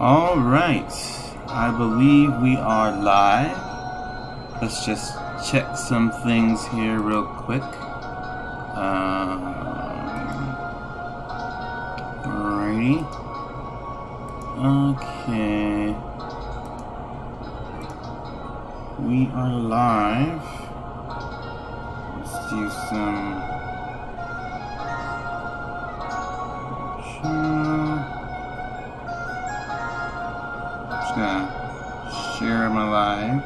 Alright, I believe we are live. Let's just check some things here real quick. Alrighty. Okay. We are live. Let's do some... Just gonna share my live.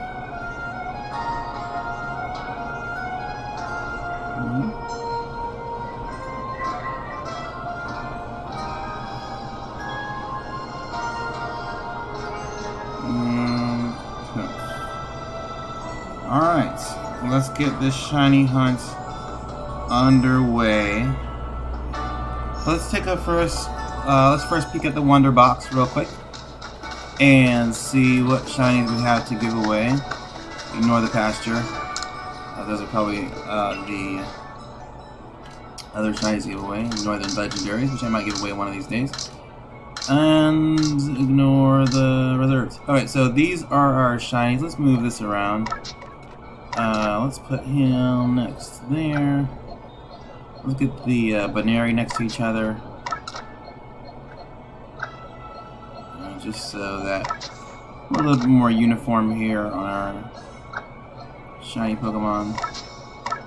Alright, let's get this shiny hunt underway. Let's take a let's first peek at the Wonder Box real quick and see what shinies we have to give away. Ignore the pasture. Those are probably the other shinies to give away. Ignore the legendaries, which I might give away one of these days. And ignore the reserves. Alright, so these are our shinies. Let's move this around. Let's put him next there. Let's get the Baneri next to each other. Just so that we're a little bit more uniform here on our shiny Pokemon.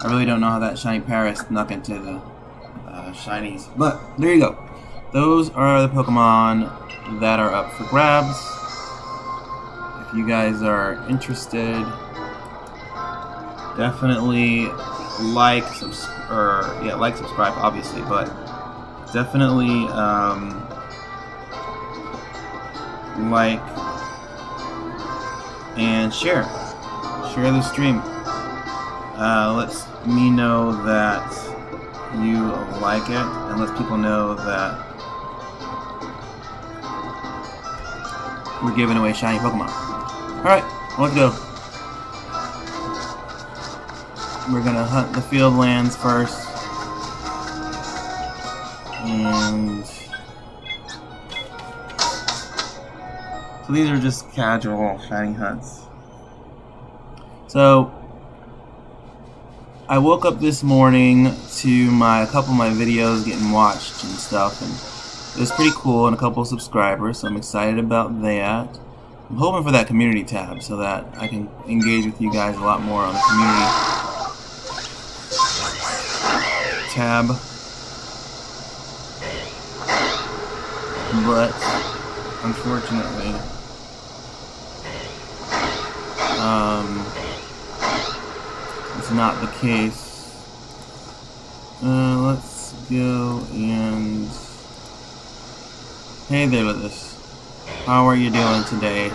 I really don't know how that shiny Paris snuck into the shinies, but there you go. Those are the Pokemon that are up for grabs. If you guys are interested, definitely like, subscribe, obviously, but definitely like and share the stream. Lets me know that you like it, and lets people know that we're giving away shiny Pokemon. Alright, let's go. We're gonna hunt the field lands first. And so these are just casual shiny hunts. So I woke up this morning to a couple of my videos getting watched and stuff, and it was pretty cool, and a couple of subscribers, so I'm excited about that. I'm hoping for that community tab so that I can engage with you guys a lot more on the community tab. But unfortunately, it's not the case. Let's go and... Hey there, Liz. How are you doing today?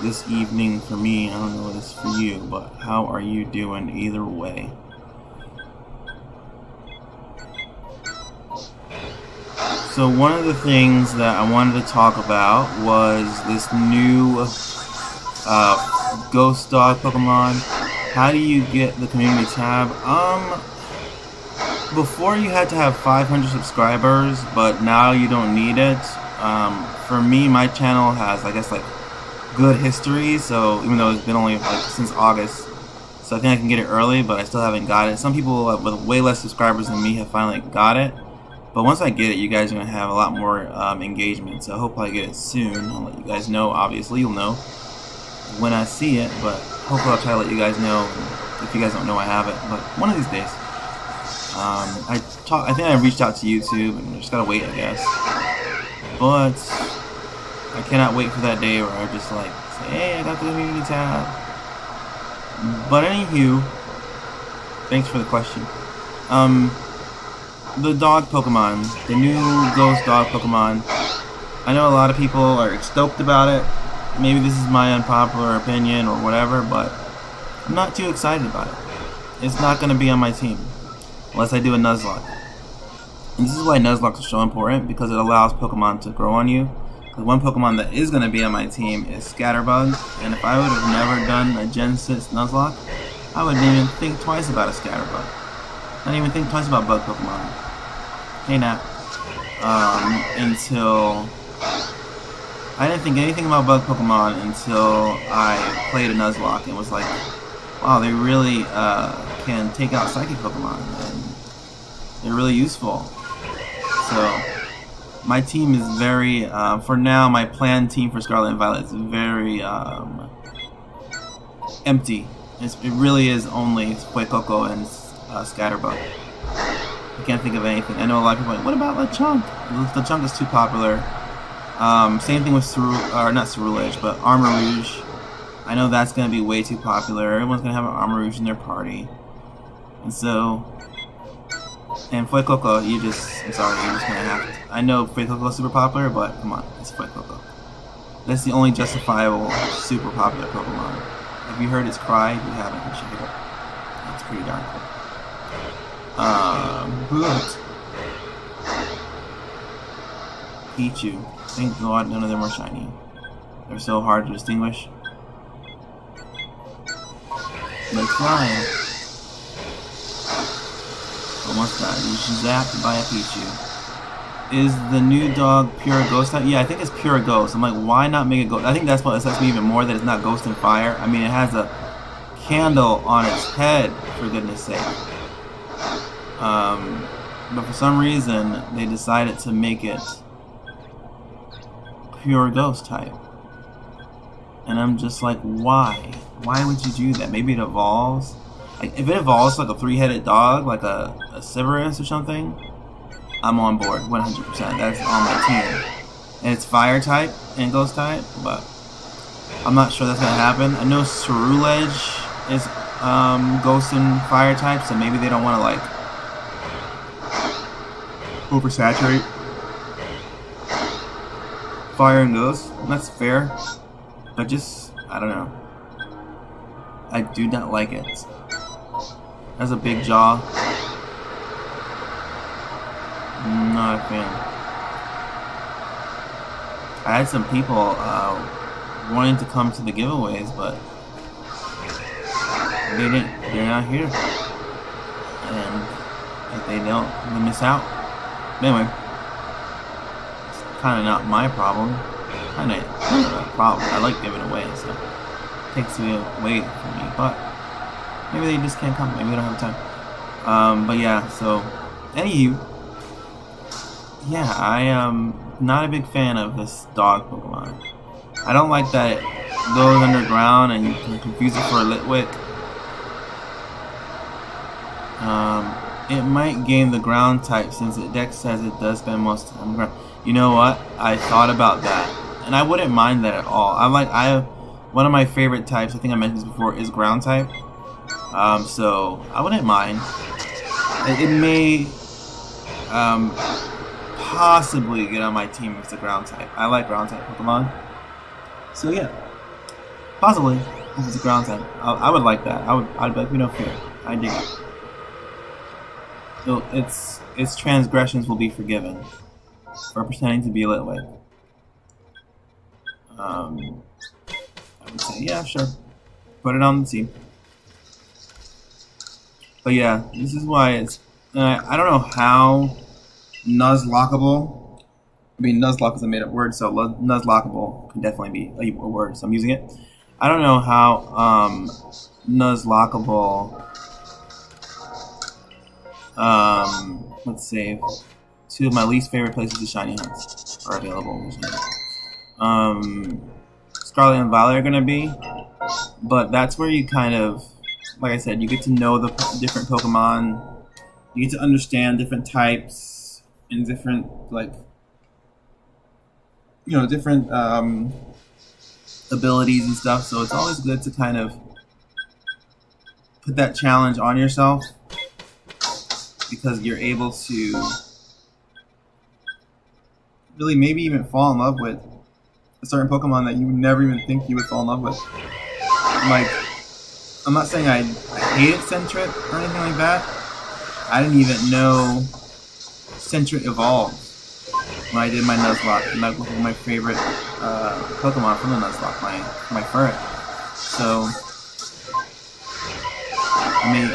This evening for me, I don't know what it's for you, but how are you doing either way? So one of the things that I wanted to talk about was this new Ghost Dog Pokemon. How do you get the community tab? Before you had to have 500 subscribers, but now you don't need it. For me, my channel has, I guess, like good history, so even though it's been only like since August, so I think I can get it early, but I still haven't got it. Some people with way less subscribers than me have finally got it. But once I get it, you guys are going to have a lot more engagement, so I hope I get it soon. I'll let you guys know, obviously, you'll know when I see it, but hopefully I'll try to let you guys know if you guys don't know I have it, but one of these days. I think I reached out to YouTube, and I just gotta wait, I guess. But I cannot wait for that day where I just like say, hey, I got the community tab. But anywho, thanks for the question. The dog Pokemon, the new Ghost Dog Pokemon. I know a lot of people are stoked about it. Maybe this is my unpopular opinion or whatever, but I'm not too excited about it. It's not going to be on my team unless I do a Nuzlocke. And this is why Nuzlocke is so important, because it allows Pokemon to grow on you. Because one Pokemon that is going to be on my team is Scatterbug, and if I would have never done a Gen 6 Nuzlocke, I wouldn't even think twice about a Scatterbug. I didn't even think twice about bug Pokemon. Hey Nat. Until I didn't think anything about bug Pokemon until I played a Nuzlocke and was like, wow, they really can take out Psychic Pokemon, and they're really useful. So, my team is very, for now, my planned team for Scarlet and Violet is very empty. It really is only Fuecoco and Scatterbug. I can't think of anything. I know a lot of people are like, what about Lechonk? Lechonk is too popular. Same thing with not Cerulege, but Armarouge. I know that's going to be way too popular. Everyone's going to have an Armarouge in their party. And so, and Fuecoco, I'm sorry, you're just going to have to. I know Fuecoco is super popular, but come on, it's Fuecoco. That's the only justifiable super popular Pokemon. Have you heard its cry? If you haven't, you should hear it. It's pretty darn cool. Good. Pichu. Thank God none of them are shiny. They're so hard to distinguish. Let's fly. Almost got it. You should zapped by a Pichu. Is the new dog pure ghost type? Yeah, I think it's pure ghost. I'm like, why not make it ghost? I think that's what upsets me even more, that it's not ghost and fire. I mean, it has a candle on its head, for goodness sake. But for some reason, they decided to make it pure ghost type. And I'm just like, why? Why would you do that? Maybe it evolves. Like, if it evolves like a three-headed dog, like a Cerberus or something, I'm on board 100%. That's on my team. And it's fire type and ghost type, but I'm not sure that's gonna happen. I know Cerulege is ghost and fire type, so maybe they don't want to like oversaturate fire and ghost. That's fair, but just I don't know. I do not like it. Has a big jaw. Not a fan. I had some people wanting to come to the giveaways, but they're not here. And if they don't, they miss out. Anyway, it's kind of not my problem. Kind of a problem. I like giving away, so it takes me away from me. But maybe they just can't come. Maybe they don't have time. But yeah, so anywho. Yeah, I am not a big fan of this dog Pokemon. I don't like that it goes underground and you can confuse it for a Litwick. It might gain the ground type since Dex says it does spend most time on the ground. You know what? I thought about that, and I wouldn't mind that at all. One of my favorite types, I think I mentioned this before, is ground type. So I wouldn't mind. It may possibly get on my team if it's a ground type. I like ground type Pokemon. So yeah, possibly if it's a ground type. I would like that. I'd be like, no fear. I dig it. So its transgressions will be forgiven for pretending to be a Litwick. I would say, yeah, sure. Put it on the team. But yeah, this is why it's. I don't know how Nuzlockable. I mean, Nuzlocke is a made-up word, so Nuzlockable can definitely be a word. So I'm using it. I don't know how Nuzlockable. Let's see. Two of my least favorite places to shiny hunts are available. Scarlet and Violet are gonna be, but that's where you kind of, like I said, you get to know the different Pokemon. You get to understand different types and different, like, you know, different abilities and stuff. So it's always good to kind of put that challenge on yourself, because you're able to really maybe even fall in love with a certain Pokemon that you would never even think you would fall in love with. Like, I'm not saying I hated Sentret or anything like that. I didn't even know Sentret evolved when I did my Nuzlocke. And that was my favorite Pokemon from the Nuzlocke, my Furret. So I may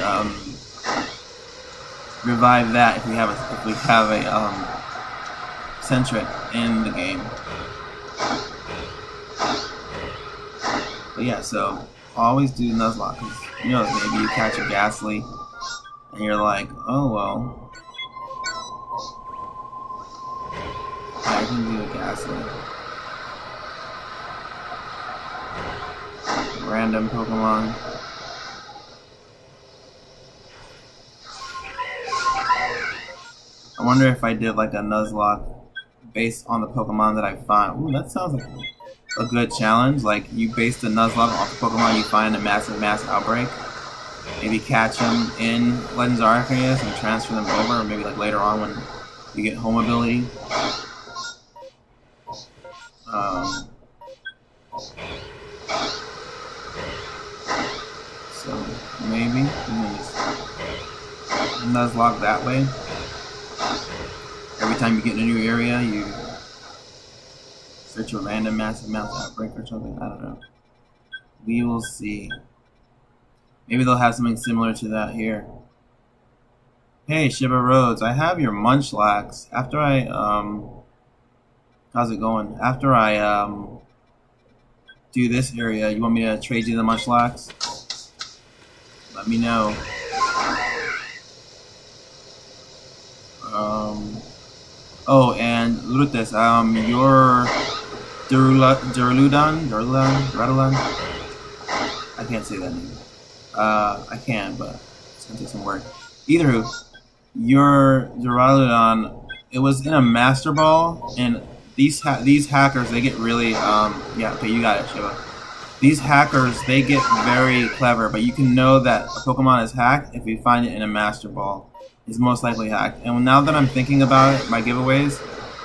revive that if we have a centric in the game. But yeah, so always do Nuzlocke, because you know, maybe you catch a Ghastly and you're like, oh well, I can do a Ghastly. Random Pokemon. I wonder if I did like a Nuzlocke based on the Pokemon that I find. Ooh, that sounds like a good challenge. Like you base the Nuzlocke off the Pokemon you find in mass outbreak. Maybe catch them in Legends of Arceus and transfer them over, or maybe like later on when you get home ability. So maybe you can just Nuzlocke that way. Every time you get in a new area, you search a random massive outbreak or something. I don't know. We will see. Maybe they'll have something similar to that here. Hey, Shiba Rhodes, I have your Munchlax. After I, how's it going? After I, do this area, you want me to trade you the Munchlax? Let me know. Oh, and Lutus, your Duraludon? I can't say that name. I can, but it's gonna take some work. Either who, your Duraludon, it was in a Master Ball, and these hackers, they get really, yeah, okay, you got it, Shiva. These hackers, they get very clever, but you can know that a Pokemon is hacked if you find it in a Master Ball. It's most likely hacked. And now that I'm thinking about it, my giveaways,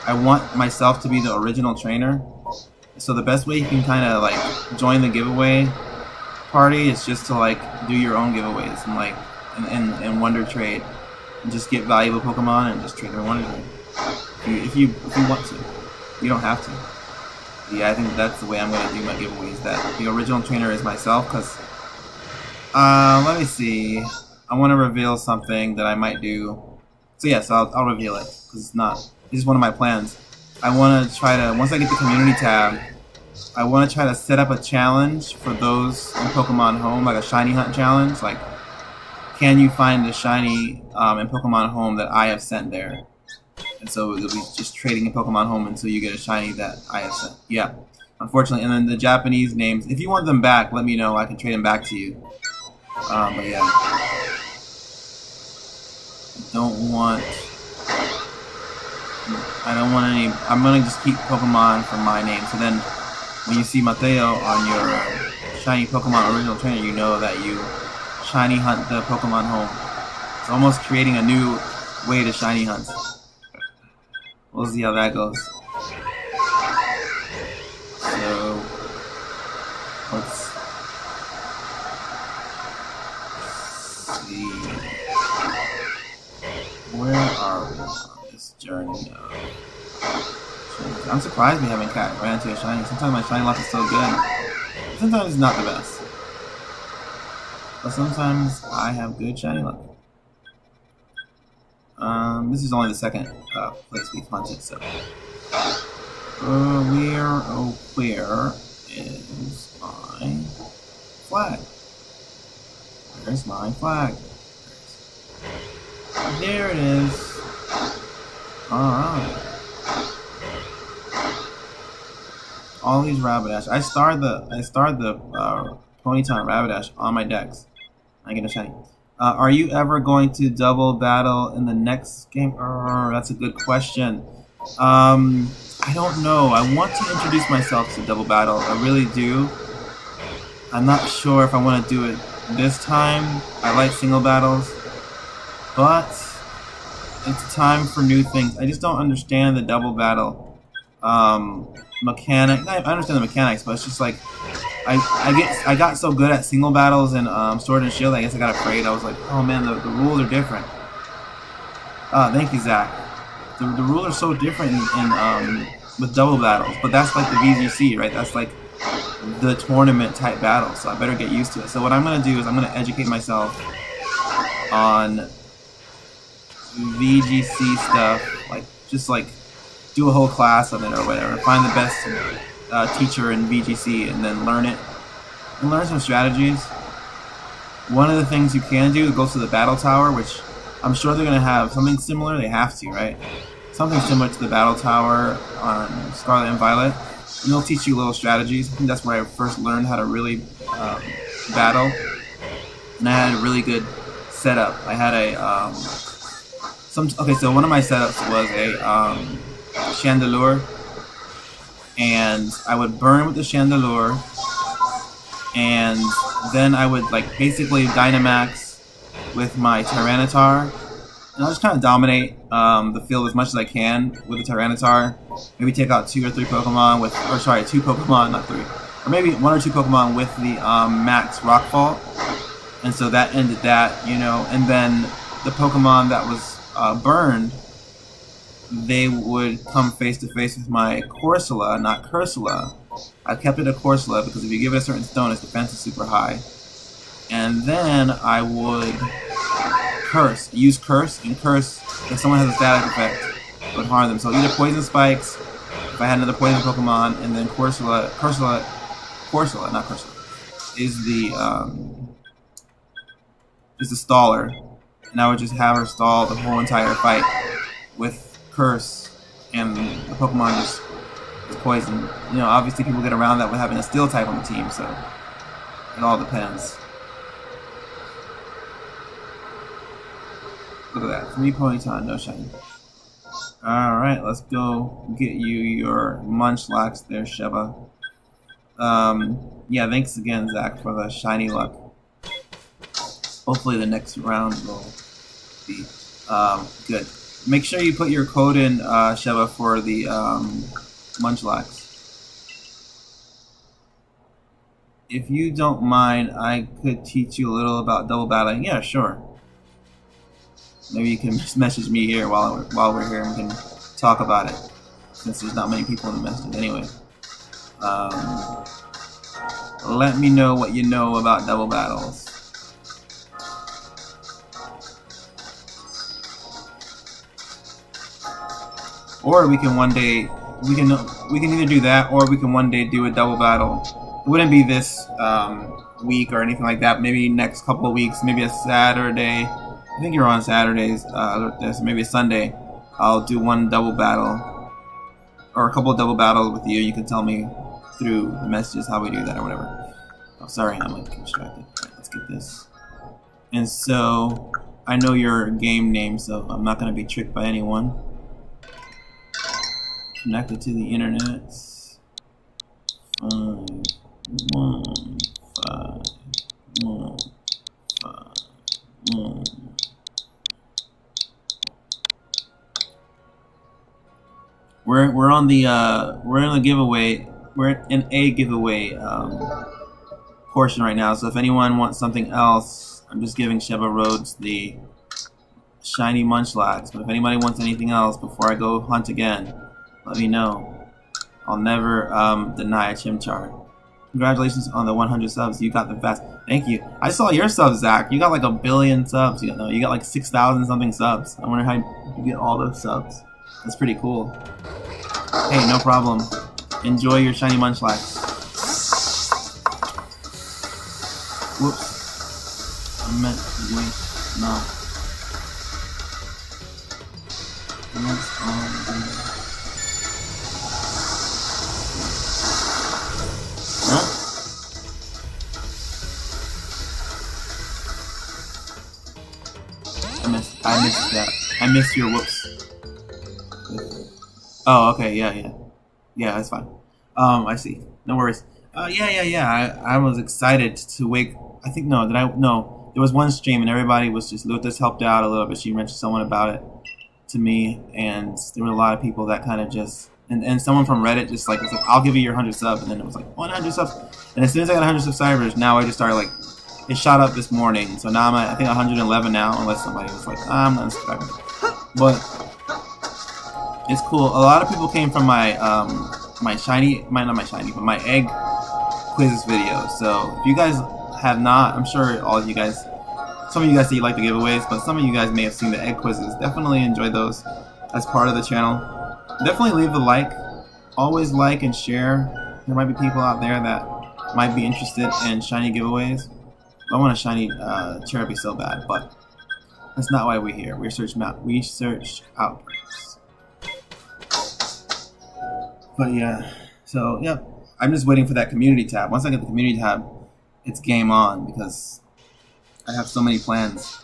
I want myself to be the original trainer. So the best way you can kind of like join the giveaway party is just to like do your own giveaways and like and Wonder Trade, and just get valuable Pokemon and just trade them in Wonder Trade. If you want to, you don't have to. Yeah, I think that's the way I'm going to do my giveaways. That the original trainer is myself, because let me see. I want to reveal something that I might do. So yes, I'll reveal it, because it's just one of my plans. I want to try to, once I get the community tab, I want to try to set up a challenge for those in Pokemon Home, like a shiny hunt challenge. Like, can you find a shiny in Pokemon Home that I have sent there? And so it'll be just trading in Pokemon Home until you get a shiny that I have sent. Yeah, unfortunately. And then the Japanese names, if you want them back, let me know. I can trade them back to you. But yeah. I don't want any. I'm gonna just keep Pokemon from my name. So then, when you see Mateo on your shiny Pokemon original trainer, you know that you shiny hunt the Pokemon Home. It's almost creating a new way to shiny hunt. We'll see how that goes. So let's see. Where are we on this journey of... I'm surprised we haven't ran into a shiny. Sometimes my shiny luck is so good. Sometimes it's not the best. But sometimes I have good shiny luck. This is only the second place we've hunted, so... where is my flag? Where's my flag? There it is. Alright. All these Rapidash. I starred the Ponyta Rapidash on my decks. I get a shiny. Are you ever going to double battle in the next game? That's a good question. I don't know. I want to introduce myself to double battle. I really do. I'm not sure if I want to do it this time. I like single battles. But it's time for new things. I just don't understand the double battle mechanic. I understand the mechanics, but it's just like I got so good at single battles and Sword and Shield. I guess I got afraid. I was like, oh man, the rules are different. Thank you, Zach. The rules are so different in with double battles, but that's like the VGC, right? That's like the tournament type battle. So I better get used to it. So what I'm gonna do is I'm gonna educate myself on VGC stuff, like just like do a whole class on it or whatever. Find the best teacher in VGC and then learn it. And learn some strategies. One of the things you can do is go to the battle tower, which I'm sure they're going to have something similar. They have to, right? Something similar to the battle tower on Scarlet and Violet. And they'll teach you little strategies. I think that's where I first learned how to really battle. And I had a really good setup. I had a okay, so one of my setups was a Chandelure, and I would burn with the Chandelure, and then I would like basically Dynamax with my Tyranitar, and I'll just kind of dominate the field as much as I can with the Tyranitar. Maybe take out 2 or 3 Pokemon with, or sorry, 2 Pokemon, not 3, or maybe 1 or 2 Pokemon with the Max Rockfall. And so that ended that, you know, and then the Pokemon that was burned, they would come face to face with my Corsola, not Cursula. I kept it a Corsola because if you give it a certain stone, its defense is super high. And then I would use Curse, and Curse, if someone has a static effect, would harm them. So either Poison Spikes, if I had another Poison Pokemon, and then Corsola, not Cursula, is the staller, and I would just have her stall the whole entire fight with Curse, and the Pokemon just is poison. You know, obviously people get around that with having a Steel type on the team, so it all depends. Look at that, 3 Ponyta, no shiny. Alright, let's go get you your Munchlax there, Sheba. Yeah, thanks again, Zach, for the shiny luck. Hopefully the next round will be good. Make sure you put your code in, Sheba, for the Munchlax. If you don't mind, I could teach you a little about double battling. Yeah, sure. Maybe you can just message me here while we're here and we can talk about it, since there's not many people in the message anyway. Let me know what you know about double battles. Or we can one day, we can either do that, or we can one day do a double battle. It wouldn't be this week or anything like that. Maybe next couple of weeks, maybe a Saturday. I think you're on Saturdays, so maybe a Sunday. I'll do one double battle, or a couple of double battles with you. You can tell me through the messages how we do that or whatever. Oh, sorry, I'm like distracted. Right, let's get this. And so, I know your game name, so I'm not going to be tricked by anyone. Connected to the internet. 5, 1, 5, 1, 5, 1. We're on the we're in the giveaway. We're in a giveaway portion right now. So if anyone wants something else, I'm just giving Sheba Rhodes the shiny Munchlax. But if anybody wants anything else before I go hunt again, let me know. I'll never deny a Chimchar. Congratulations on the 100 subs. You got the best. Thank you. I saw your subs, Zach. You got like 1 billion subs. You got like 6,000 something subs. I wonder how you get all those subs. That's pretty cool. Hey, no problem. Enjoy your shiny Munchlax. Whoops. I meant to wait. No. Huh? I missed that. I missed your whoops. Oh, okay, yeah, that's fine. I see. No worries. Yeah. I was excited to wake. I think no. There was one stream and everybody was just. Lotus helped out a little bit. She mentioned someone about it to me, and there were a lot of people that kind of just. And someone from Reddit just like was like, "I'll give you your 100 subs," and then it was like 100 subs. And as soon as I got 100 subscribers, now I just started like. It shot up this morning, so now I'm at I think 111 now. Unless somebody was like, I'm not subscribing. But it's cool. A lot of people came from my my egg quizzes video. So if you guys have not, I'm sure all of you guys, some of you guys say you like the giveaways, but some of you guys may have seen the egg quizzes. Definitely enjoy those as part of the channel. definitely leave a like. Always like and share. There might be people out there that might be interested in shiny giveaways. I want a shiny Cherubi so bad, but that's not why we're here. We search outbreaks. But yeah, so yep. I'm just waiting for that community tab. Once I get the community tab, it's game on because I have so many plans.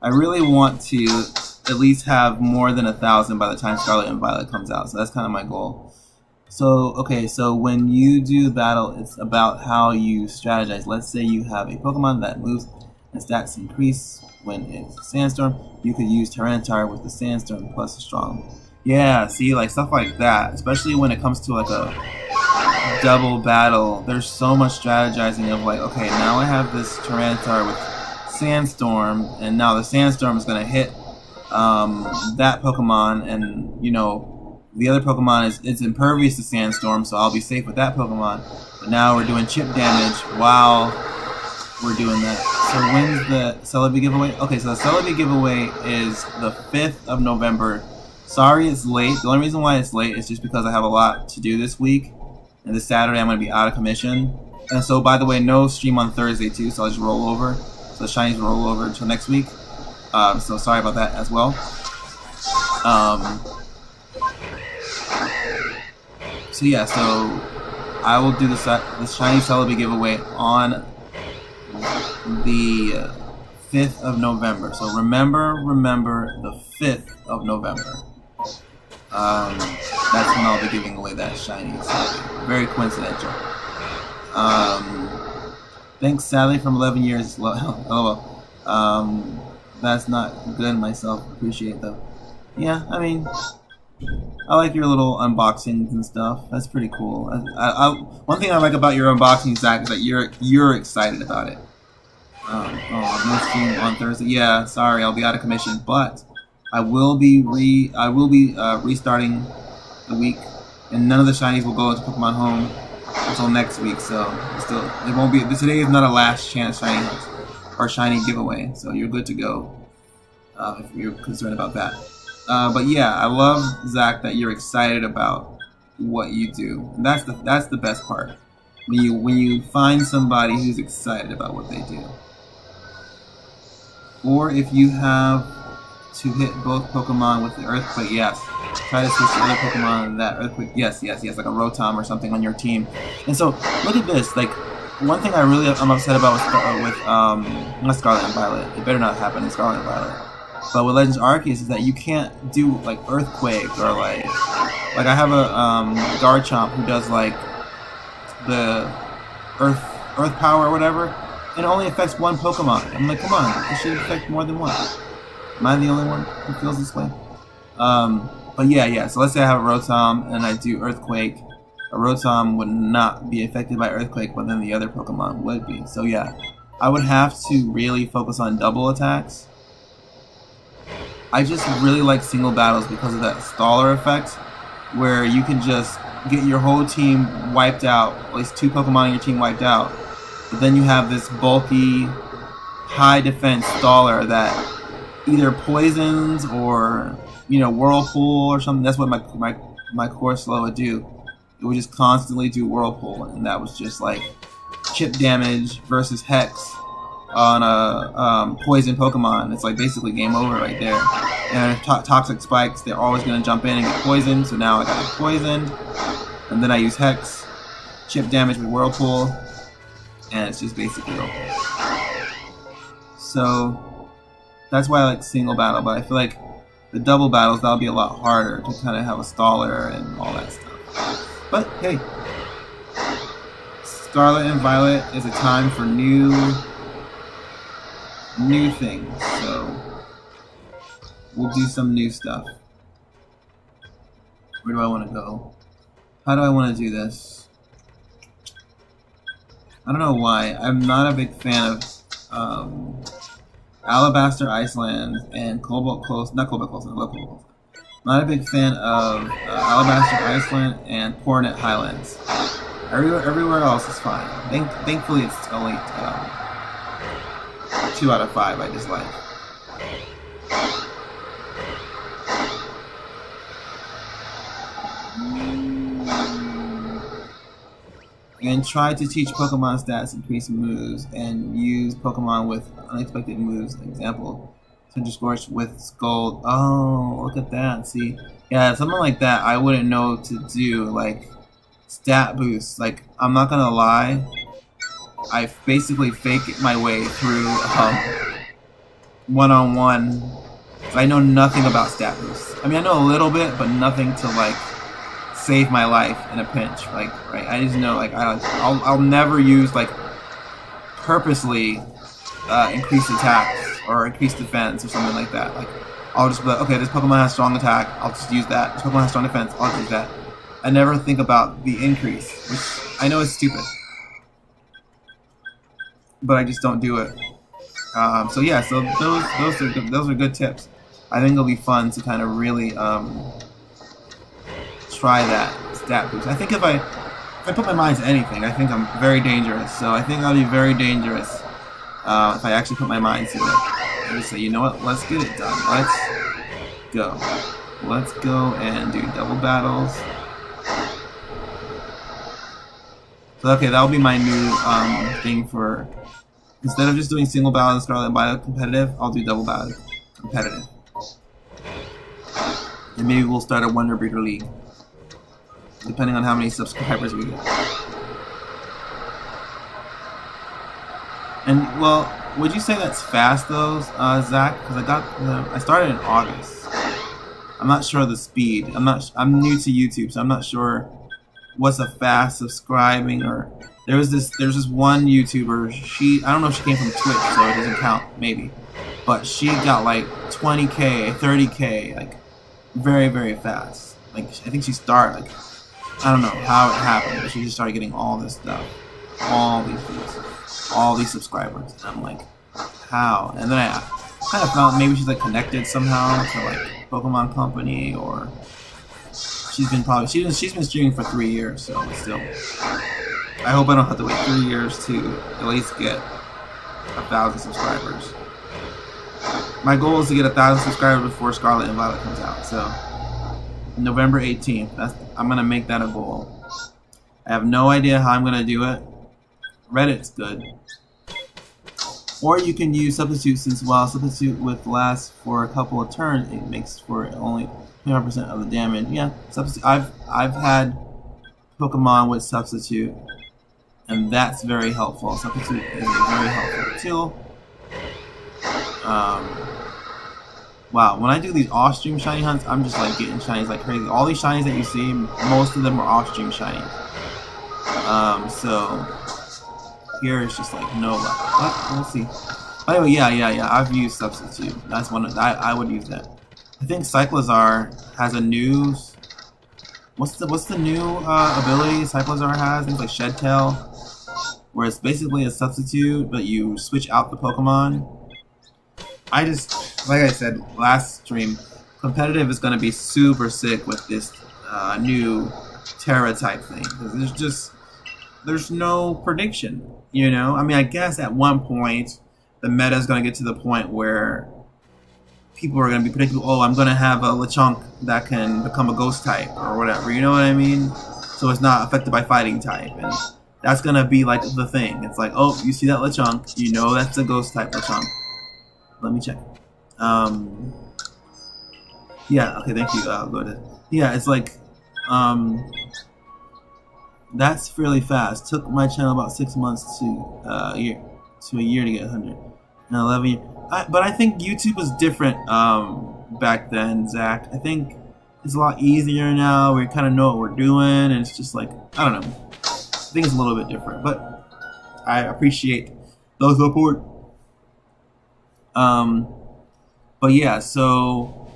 I really want to at least have more than 1,000 by the time Scarlet and Violet comes out. So that's kind of my goal. So, okay, so when you do battle, it's about how you strategize. Let's say you have a Pokemon that moves and stats increase when it's a Sandstorm. You could use Tyranitar with the Sandstorm plus a strong. Yeah, see, like stuff like that. Especially when it comes to like a double battle. There's so much strategizing of like, okay, now I have this Tyranitar with Sandstorm, and now the Sandstorm is going to hit that Pokemon, and you know the other Pokemon is impervious to Sandstorm, so I'll be safe with that Pokemon. But now we're doing chip damage while we're doing that. So when's the Celebi giveaway? Okay, so the Celebi giveaway is the 5th of November. Sorry it's late. The only reason why it's late is just because I have a lot to do this week, and this Saturday I'm going to be out of commission. And so, by the way, no stream on Thursday too, so I'll just roll over. So the shinies roll over until next week. So sorry about that as well. So yeah, so I will do the shiny Celebi giveaway on the 5th of November. So remember the 5th of November. That's when I'll be giving away that shiny Celebi. Very coincidental. Thanks, Sally, from 11 years. LOL. That's not good myself. Appreciate it, though. Yeah, I mean, I like your little unboxings and stuff. That's pretty cool. One thing I like about your unboxing, Zach, is that you're excited about it. No stream on Thursday. Yeah, sorry, I'll be out of commission, but I will be restarting the week, and none of the shinies will go into Pokemon Home until next week. So it won't be. Today is not a last chance shiny or shiny giveaway, so you're good to go if you're concerned about that. But yeah, I love, Zach, that you're excited about what you do. And that's the best part. When you find somebody who's excited about what they do. Or if you have to hit both Pokemon with the Earthquake, yes. Try to switch the other Pokemon in that Earthquake. Yes, like a Rotom or something on your team. And so, look at this. Like, one thing I'm upset about with not Scarlet and Violet. It better not happen in Scarlet and Violet. But with Legends Arceus is that you can't do like Earthquake or like I have a Garchomp who does like the Earth Power or whatever, and it only affects one Pokemon. I'm like, come on, it should affect more than one. Am I the only one who feels this way? But yeah. So let's say I have a Rotom and I do Earthquake. A Rotom would not be affected by Earthquake, but then the other Pokemon would be. So yeah, I would have to really focus on double attacks. I just really like single battles because of that staller effect, where you can just get your whole team wiped out, at least 2 Pokemon in your team wiped out, but then you have this bulky, high defense staller that either poisons or, you know, Whirlpool or something. That's what my Corsola would do. It would just constantly do Whirlpool, and that was just like chip damage versus Hex on a poison Pokemon. It's like basically game over right there. And Toxic Spikes, they're always going to jump in and get poisoned, so now I got poisoned, and then I use Hex, chip damage with Whirlpool, and it's just basically over. So that's why I like single battle, but I feel like the double battles, that'll be a lot harder to kind of have a staller and all that stuff. But hey, Scarlet and Violet is a time for new things, so we'll do some new stuff. Where do I want to go? How do I want to do this? I don't know why. I'm not a big fan of Alabaster Iceland and Cobalt Coast. Not Cobalt Coast, I love Cobalt Coast. Not a big fan of Alabaster Iceland and Coronet Highlands. Everywhere else is fine. Thankfully, it's only 2 out of 5 I dislike. And try to teach Pokemon stats, increase moves, and use Pokemon with unexpected moves. Example, Scorch with Scold. Oh, look at that. See? Yeah, something like that I wouldn't know to do. Like, stat boosts. Like, I'm not gonna lie. I basically fake my way through one-on-one. I know nothing about stat boosts. I mean, I know a little bit, but nothing to like save my life in a pinch. Like, right? I just know like I'll never use like purposely increased attacks or increased defense or something like that. Like, I'll just be like, okay, this Pokemon has strong attack. I'll just use that. This Pokemon has strong defense. I'll use that. I never think about the increase, which I know is stupid, but I just don't do it. So yeah, so those are good tips. I think it'll be fun to kind of really try that stat boost. I think if I put my mind to anything, I think I'm very dangerous. So I think I'll be very dangerous if I actually put my mind to it. And just say, you know what? Let's get it done. Let's go. Let's go and do double battles. So okay, that'll be my new thing for. Instead of just doing single battle and Scarlet and Violet competitive, I'll do double battle competitive. And maybe we'll start a Wonder Breeder League, depending on how many subscribers we get. And well, would you say that's fast though, Zach? Because I started in August. I'm not sure of the speed. I'm new to YouTube, so I'm not sure what's a fast subscribing or. There's this one YouTuber, I don't know if she came from Twitch, so it doesn't count, maybe. But she got like 20K, 30K, like very, very fast. Like, I think she started, like, I don't know how it happened, but she just started getting all this stuff. All these views, all these subscribers. And I'm like, how? And then I kind of found maybe she's like connected somehow to like Pokemon Company, or she's been streaming for 3 years, so still. I hope I don't have to wait 3 years to at least get 1,000 subscribers. My goal is to get 1,000 subscribers before Scarlet and Violet comes out. So November 18th. I'm gonna make that a goal. I have no idea how I'm gonna do it. Reddit's good. Or you can use Substitute, since while Substitute with lasts for a couple of turns, it makes for only 25% of the damage. Yeah, Substitute. I've had Pokemon with Substitute, and that's very helpful. Substitute is a very helpful tool. Wow, when I do these off-stream shiny hunts, I'm just like getting shinies like crazy. All these shinies that you see, most of them are off-stream shinies. So here it's just like no luck. But we'll see. But anyway, yeah. I've used Substitute. That's one I would use that. I think Cyclizar has a new. What's the new ability Cyclizar has? Things like Shed Tail, where it's basically a substitute, but you switch out the Pokemon. Like I said last stream, competitive is going to be super sick with this new Terra type thing. Because there's no prediction, you know? I mean, I guess at one point, the meta is going to get to the point where people are going to be predicting, oh, I'm going to have a Lechonk that can become a ghost type or whatever, you know what I mean? So it's not affected by fighting type, and that's going to be like the thing. It's like, oh, you see that Lechonk, you know that's a ghost type Lechonk. Let me check. Yeah, okay, thank you. Go ahead. Yeah, it's like, that's fairly fast. Took my channel about 6 months to a year to get 100, and 11 years. But I think YouTube was different back then, Zach. I think it's a lot easier now. We kind of know what we're doing, and it's just like, I don't know. I think it's a little bit different, but I appreciate the support. But yeah, so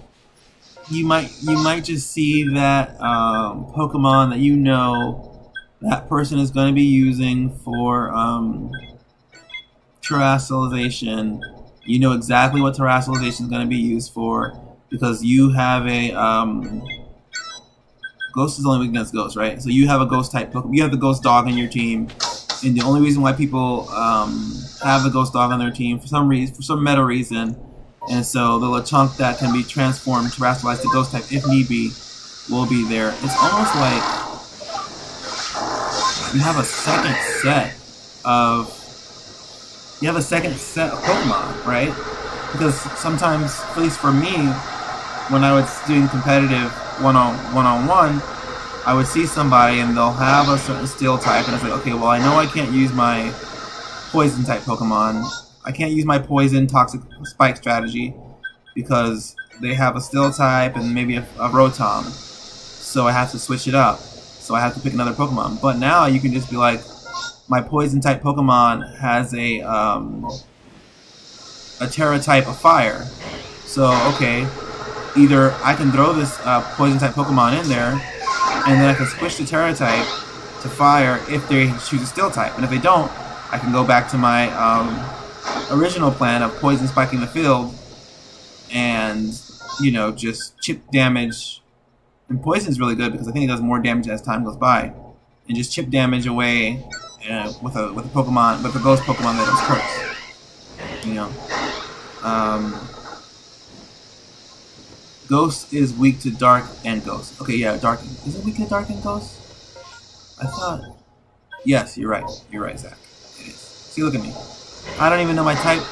you might just see that Pokemon that you know that person is going to be using for terrestrialization. You know exactly what terrestrialization is going to be used for because you have a Ghost is the only weakness against Ghost, right? So you have a Ghost type Pokemon. You have the Ghost Dog in your team, and the only reason why people have the Ghost Dog on their team for some meta reason, and so the Lechonk that can be transformed, terrestrialized to Ghost type if need be, will be there. It's almost like you have a second set of Pokemon, right? Because sometimes, at least for me, when I was doing competitive one-on-one, I would see somebody and they'll have a certain steel type, and it's like, okay, well, I know I can't use my poison type Pokemon. I can't use my poison toxic spike strategy because they have a steel type and maybe a Rotom. So I have to switch it up. So I have to pick another Pokemon. But now you can just be like, my poison type Pokemon has a Terra type of fire. So okay, either I can throw this poison type Pokemon in there, and then I can switch the Terra type to fire if they choose a steel type. And if they don't, I can go back to my original plan of poison spiking the field and, you know, just chip damage. And poison's really good because I think it does more damage as time goes by. And just chip damage away with a Pokemon, with a ghost Pokemon that is cursed. You know. Ghost is weak to dark and ghost. Okay, yeah, dark. Is it weak to dark and ghost? I thought. Yes, you're right. You're right, Zach. It is. See, look at me. I don't even know my type.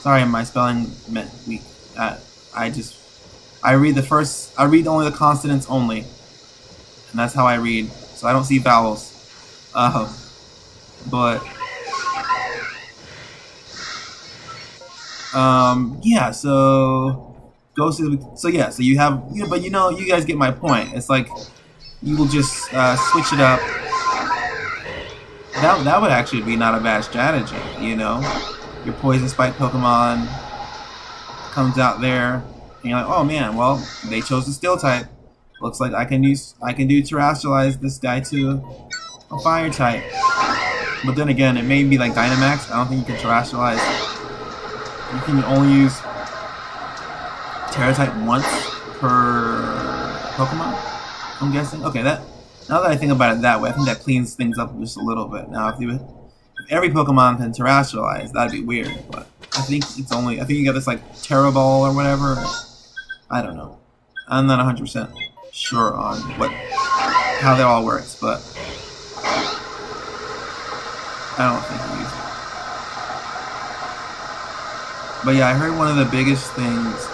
Sorry, my spelling meant weak. I read only the consonants only, and that's how I read. So I don't see vowels. Yeah. So. Ghost is, so yeah, so you have, but you know, you guys get my point. It's like you will just switch it up. That would actually be not a bad strategy, you know. Your poison spike Pokemon comes out there, and you're like, oh man, well they chose the steel type. Looks like I can do terrestrialize this guy to a fire type. But then again, it may be like Dynamax. I don't think you can terrestrialize. You can only use Terra type once per Pokemon, I'm guessing. Okay, now that I think about it that way, I think that cleans things up just a little bit. Now, if every Pokemon can terrestrialize, that'd be weird. But I think you got this like Terra Ball or whatever. I don't know. I'm not 100% sure on how that all works, but I don't think you use it. But yeah, I heard one of the biggest things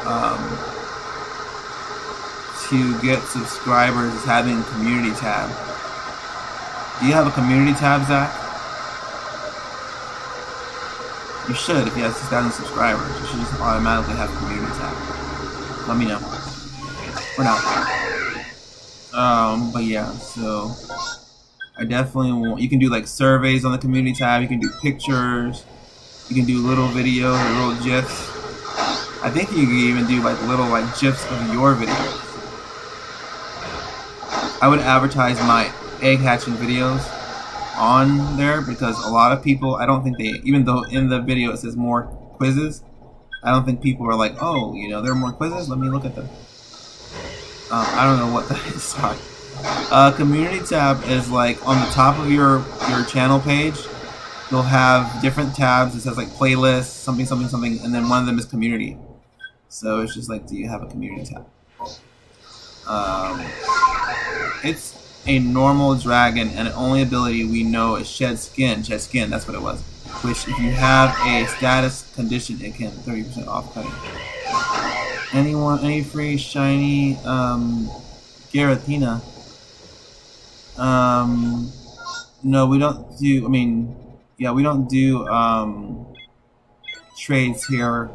to get subscribers is having a community tab. Do you have a community tab, Zach? You should. If you have 6,000 subscribers, you should just automatically have a community tab. Let me know. Or not. But yeah, so I definitely want. You can do like surveys on the community tab. You can do pictures. You can do little videos or little GIFs. I think you can even do like little GIFs of your videos. I would advertise my egg hatching videos on there because a lot of people, I don't think even though in the video it says more quizzes, I don't think people are like, oh, you know, there are more quizzes? Let me look at them. I don't know what that is. Sorry. Community tab is like on the top of your channel page. You'll have different tabs. It says like playlist, something, something, something, and then one of them is community. So it's just like, do you have a community tab? It's a normal dragon, and the only ability we know is shed skin. Shed skin, that's what it was. Which, if you have a status condition, it can 30% off cutting. Any free shiny Giratina? No, we don't do. I mean. Yeah, we don't do trades here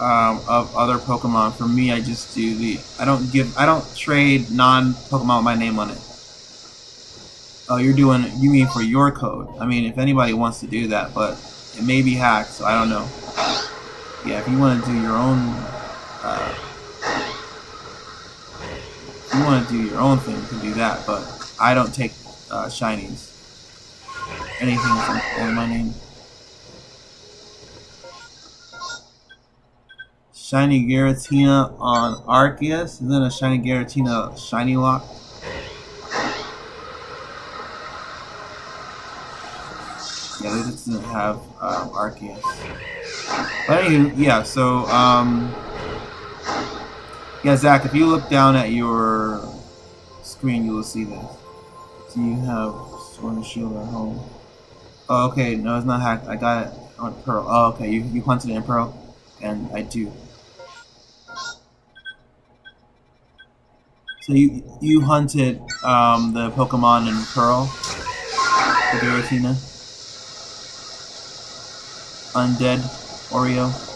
of other Pokemon. For me, I just do I don't trade non-Pokemon with my name on it. Oh, you mean for your code? I mean, if anybody wants to do that, but it may be hacked, so I don't know. Yeah, if you want to do your own, thing, you can do that. But I don't take shinies. Anything on my name. Shiny Giratina on Arceus. And then a Shiny Giratina Shiny Lock. Yeah, they just didn't have Arceus. But anyway, yeah, so Yeah, Zach, if you look down at your screen, you will see this. Do you have Sword and Shield at home? Oh, okay, no, it's not hacked. I got it on Pearl. Oh, okay, you hunted it in Pearl, and I do. So you hunted the Pokemon in Pearl, the Giratina, Undead, Oreo.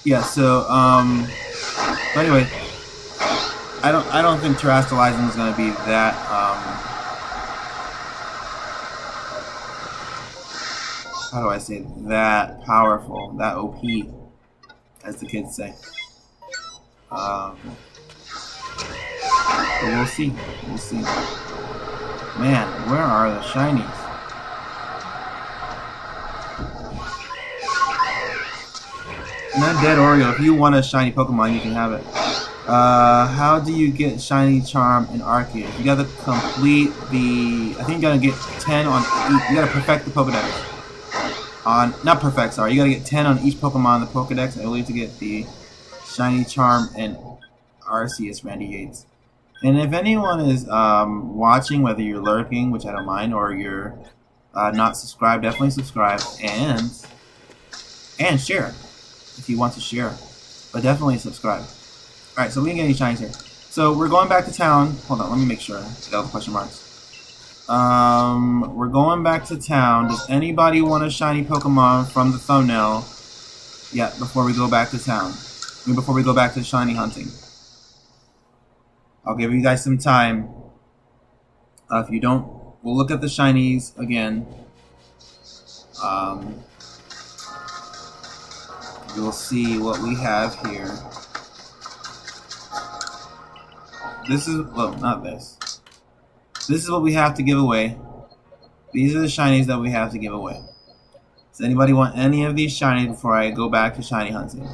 Yeah. So but anyway, I don't think terrestrializing is gonna be that how do I say, that powerful, that OP, as the kids say. But we'll see. We'll see. Man, where are the shinies? Not dead Oreo. If you want a shiny Pokemon, you can have it. How do you get shiny charm in Arceus? You gotta complete the. I think you gotta get 10 on. You gotta perfect the Pokedex. Not perfect. Sorry, you gotta get 10 on each Pokemon in the Pokedex, I believe, to get the shiny charm in Arceus, Randy Yates. And if anyone is watching, whether you're lurking, which I don't mind, or you're not subscribed, definitely subscribe and share if you want to share, but definitely subscribe. All right, so we can get any shinies here. So we're going back to town. Hold on, let me make sure. Got all the question marks. We're going back to town. Does anybody want a shiny Pokemon from the thumbnail? Yeah, before we go back to town. I mean, before we go back to shiny hunting. I'll give you guys some time. If you don't, we'll look at the shinies again. You'll see what we have here. This is, well, not this. This is what we have to give away. These are the shinies that we have to give away. Does anybody want any of these shinies before I go back to shiny hunting?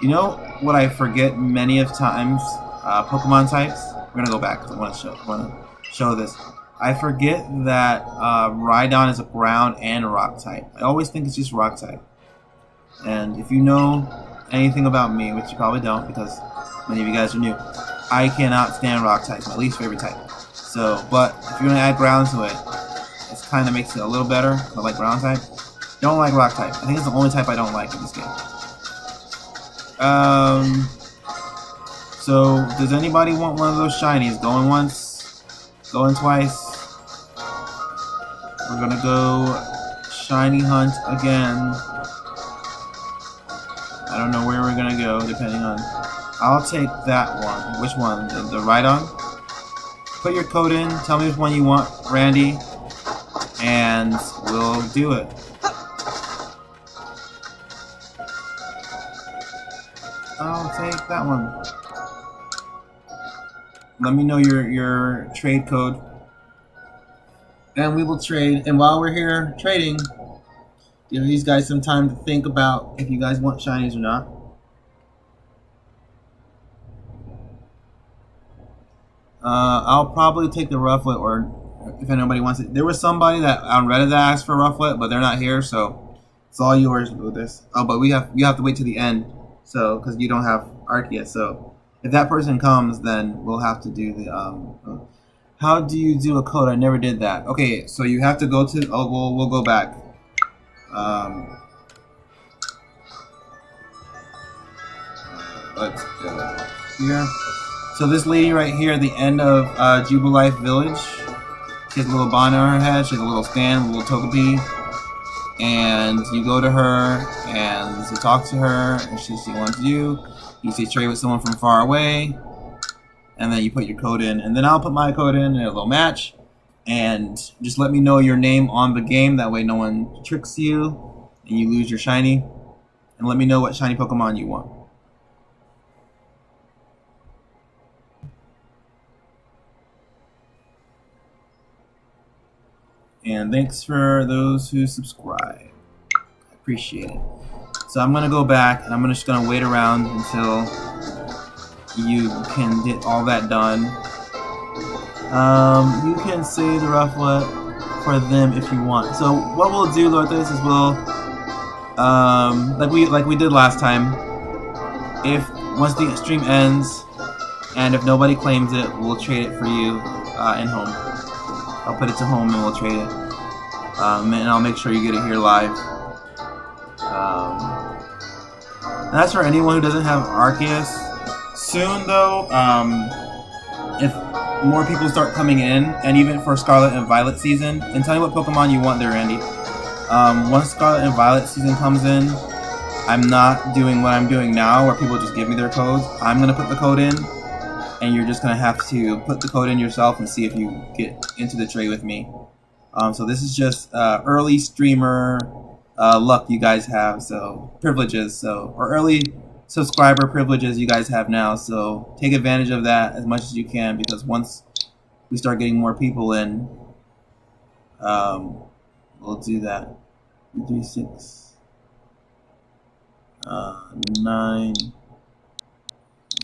You know what I forget many of times? Pokemon types. We're gonna go back because I want to show this. I forget that Rhydon is a ground and a rock type. I always think it's just rock type. And if you know anything about me, which you probably don't because many of you guys are new, I cannot stand rock types. My least favorite type. So, but if you're gonna add ground to it, it kind of makes it a little better. I like ground type. Don't like rock type. I think it's the only type I don't like in this game. So, does anybody want one of those shinies? Going once, going twice. We're gonna go shiny hunt again. I don't know where we're gonna go, depending on. I'll take that one. Which one? The Rhydon? Put your code in. Tell me which one you want, Randy, and we'll do it. I'll take that one. Let me know your trade code, and we will trade. And while we're here trading, give these guys some time to think about if you guys want shinies or not. I'll probably take the Rufflet, or if anybody wants it. There was somebody that on Reddit that asked for Rufflet, but they're not here, so it's all yours with this. Oh, but you have to wait to the end, so because you don't have Arceus. So if that person comes, then we'll have to do the how do you do a code? I never did that. Okay, so you have to go to. Oh, we'll go back. Let's go here. So this lady right here at the end of Jubilife Village, she has a little bonnet on her head, she has a little stand, a little Togepi, and you go to her and you talk to her, and she wants you. You say trade with someone from far away, and then you put your code in, and then I'll put my code in, and it'll match. And just let me know your name on the game, that way no one tricks you and you lose your shiny. And let me know what shiny Pokemon you want. And thanks for those who subscribe. I appreciate it. So I'm gonna go back and I'm just gonna wait around until you can get all that done. You can say the rufflet for them if you want. So what we'll do, Lourdes, is we'll like we did last time. If once the stream ends and if nobody claims it, we'll trade it for you in home. I'll put it to home and we'll trade it. And I'll make sure you get it here live. And that's for anyone who doesn't have Arceus. Soon though, if more people start coming in, and even for Scarlet and Violet season, and tell me what Pokemon you want there, Randy. Once Scarlet and Violet season comes in, I'm not doing what I'm doing now, where people just give me their codes. I'm gonna put the code in, and you're just gonna have to put the code in yourself and see if you get into the trade with me. So this is just early streamer luck you guys have, so privileges, or early subscriber privileges you guys have now. So take advantage of that as much as you can, because once we start getting more people in, we'll do that. 3, 6, 9,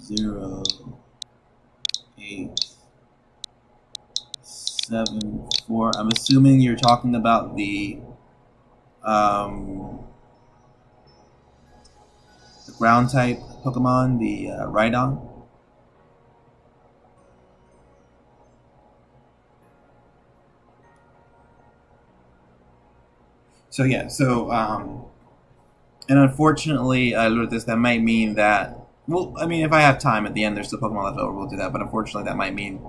0, 8, 7, 4. I'm assuming you're talking about the ground type Pokemon, the Rhydon. So yeah, and unfortunately, Lourdes, that might mean that, well, I mean, if I have time at the end, there's still Pokemon left over, we'll do that, but unfortunately that might mean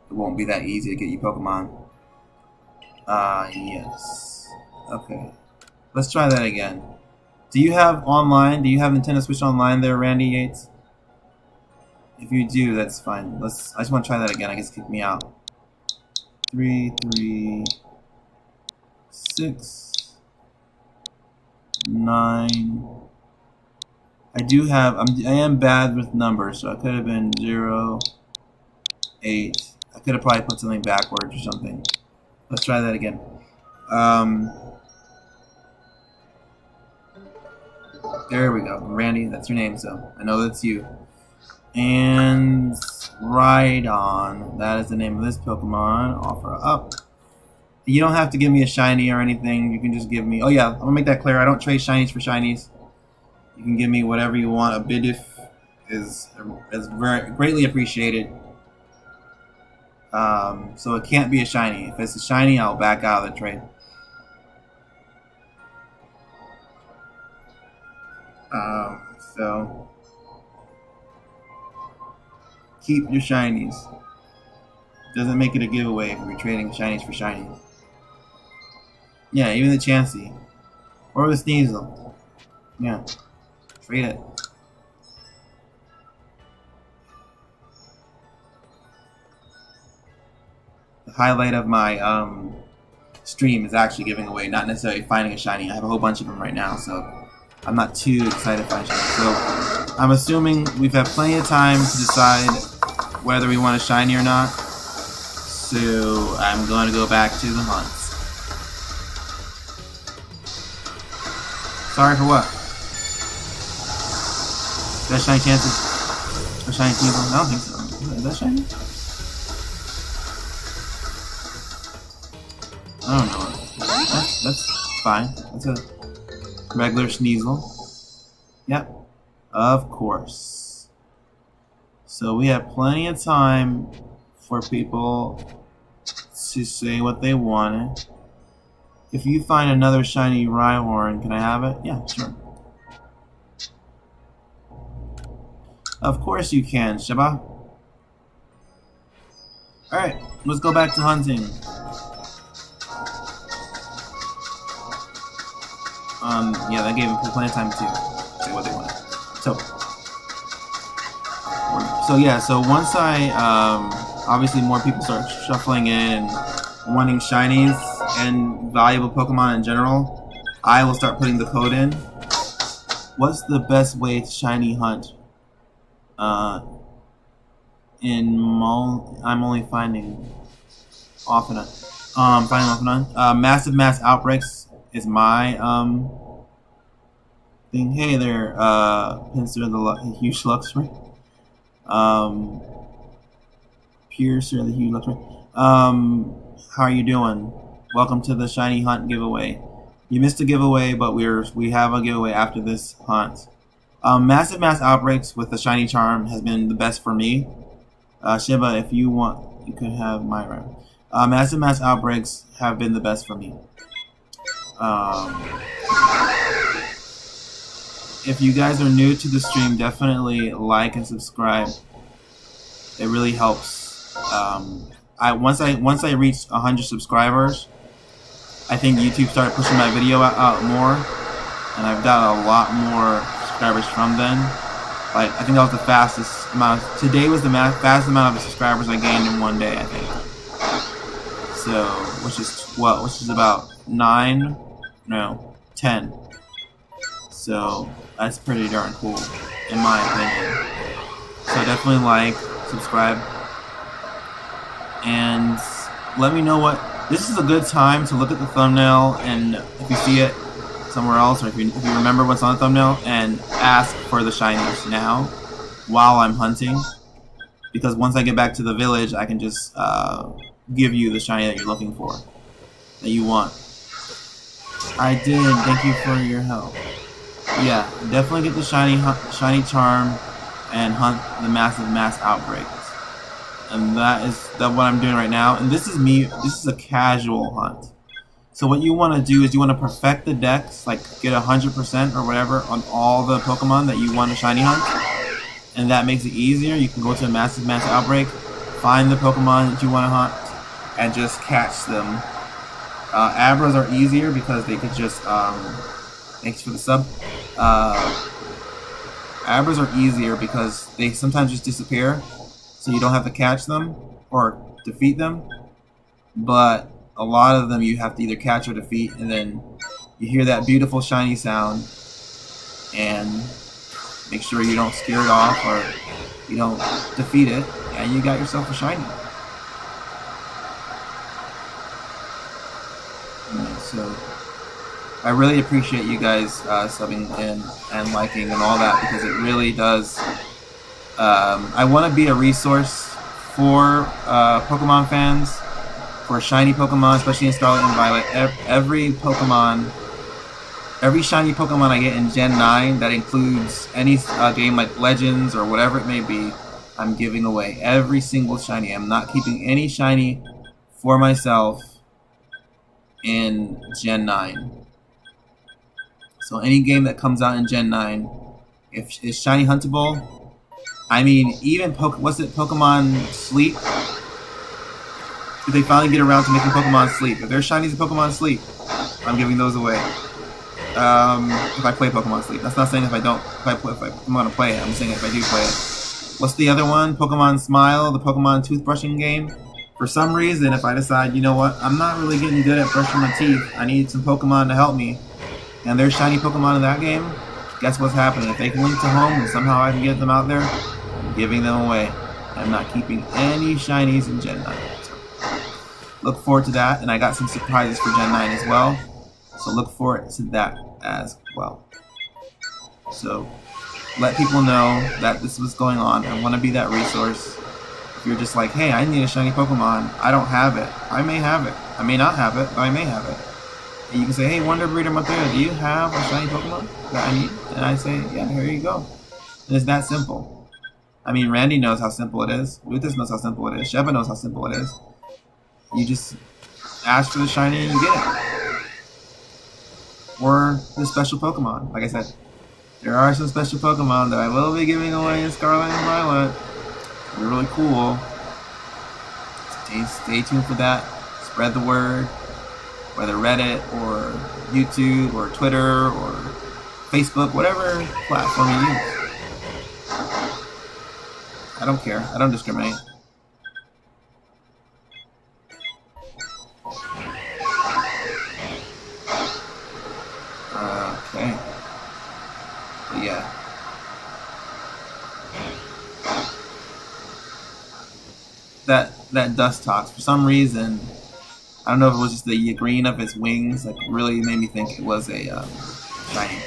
it won't be that easy to get you Pokemon. Yes. Okay. Let's try that again. Do you have online? Do you have Nintendo Switch Online there, Randy Yates? If you do, that's fine. I just want to try that again. I guess kick me out. 3, 3, 6, 9. I do have. I am bad with numbers, so I could have been 0, 8. I could have probably put something backwards or something. Let's try that again. There we go. Randy, that's your name, so I know that's you. And Rhydon, that is the name of this Pokemon. Offer up. You don't have to give me a shiny or anything. You can just give me... Oh yeah, I'm going to make that clear. I don't trade shinies for shinies. You can give me whatever you want. A Bidoof is very greatly appreciated. So it can't be a shiny. If it's a shiny, I'll back out of the trade. So keep your shinies. Doesn't make it a giveaway if you're trading shinies for shinies. Yeah, even the Chansey. Or the Sneasel. Yeah. Trade it. The highlight of my stream is actually giving away, not necessarily finding a shiny. I have a whole bunch of them right now, so I'm not too excited to find shiny. So I'm assuming we've had plenty of time to decide whether we want a shiny or not. So I'm going to go back to the hunts. Sorry for what? Is that shiny chances? Or shiny people? I don't think so. Is that shiny? I don't know. That's fine. That's a regular Sneasel. Yep. Of course. So we have plenty of time for people to say what they wanted. If you find another shiny Rhyhorn, can I have it? Yeah, sure. Of course you can, Shaba. Alright, let's go back to hunting. Yeah, that gave them plenty of time to say what they wanted. So yeah, so once I, obviously more people start shuffling in and wanting shinies and valuable Pokemon in general, I will start putting the code in. What's the best way to shiny hunt? I'm only finding off and on. Finding off and on. Massive mass outbreaks is my thing. Hey there, Pincer the huge luxury. Piercer the huge luxury. How are you doing? Welcome to the shiny hunt giveaway. You missed a giveaway, but we have a giveaway after this hunt. Massive mass outbreaks with the shiny charm has been the best for me. Shiba, if you want, you could have Myra. Massive mass outbreaks have been the best for me. If you guys are new to the stream, definitely like and subscribe. It really helps. Once I reached 100 subscribers, I think YouTube started pushing my video out more, and I've got a lot more subscribers from then. Like, I think that was the fastest amount. Today was the fastest amount of subscribers I gained in one day, I think. So, which is about 10. So that's pretty darn cool, in my opinion. So definitely like, subscribe, and let me know what. This is a good time to look at the thumbnail, and if you see it somewhere else, or if you remember what's on the thumbnail, and ask for the shinies now while I'm hunting, because once I get back to the village, I can just give you the shiny that you're looking for, that you want. I did. Thank you for your help. Yeah, definitely get the shiny charm and hunt the massive mass outbreaks. And that's what I'm doing right now. And this is me. This is a casual hunt. So what you want to do is you want to perfect the dex, like get 100% or whatever on all the Pokemon that you want to shiny hunt. And that makes it easier. You can go to a massive mass outbreak, find the Pokemon that you want to hunt, and just catch them. Abras are easier because they could just thanks for the sub. Abras are easier because they sometimes just disappear, so you don't have to catch them or defeat them. But a lot of them you have to either catch or defeat, and then you hear that beautiful shiny sound, and make sure you don't scare it off or you don't defeat it, and you got yourself a shiny. So I really appreciate you guys subbing in and liking and all that, because it really does. I want to be a resource for Pokemon fans, for shiny Pokemon, especially in Scarlet and Violet. Every shiny Pokemon I get in Gen 9, that includes any game like Legends or whatever it may be, I'm giving away every single shiny. I'm not keeping any shiny for myself in Gen 9. So any game that comes out in Gen 9, if it's shiny huntable, I mean, even Pokemon Sleep, if they finally get around to making Pokemon Sleep, if there's shinies in Pokemon Sleep, I'm giving those away. If I play Pokemon Sleep. That's not saying if I don't, if I'm going to play it, I'm saying if I do play it. What's the other one? Pokemon Smile, the Pokemon toothbrushing game. For some reason, if I decide, you know what, I'm not really getting good at brushing my teeth, I need some Pokemon to help me, and there's shiny Pokemon in that game, guess what's happening? If they can link to home and somehow I can get them out there, I'm giving them away. I'm not keeping any shinies in Gen 9. So look forward to that, and I got some surprises for Gen 9 as well, so look forward to that as well. So let people know that this was going on. I want to be that resource. If you're just like, hey, I need a shiny Pokemon, I don't have it. I may have it. I may not have it, but I may have it. And you can say, hey, Wonder Breeder Mathera, do you have a shiny Pokemon that I need? And I say, yeah, here you go. And it's that simple. I mean, Randy knows how simple it is. Luthus knows how simple it is. Sheva knows how simple it is. You just ask for the shiny and you get it. Or the special Pokemon. Like I said, there are some special Pokemon that I will be giving away in Scarlet and Violet. They're really cool. Stay tuned for that. Spread the word. Whether Reddit or YouTube or Twitter or Facebook, whatever platform you use. I don't care. I don't discriminate. Okay. But yeah. that Dustox. For some reason, I don't know if it was just the green of its wings, like really made me think it was a shiny.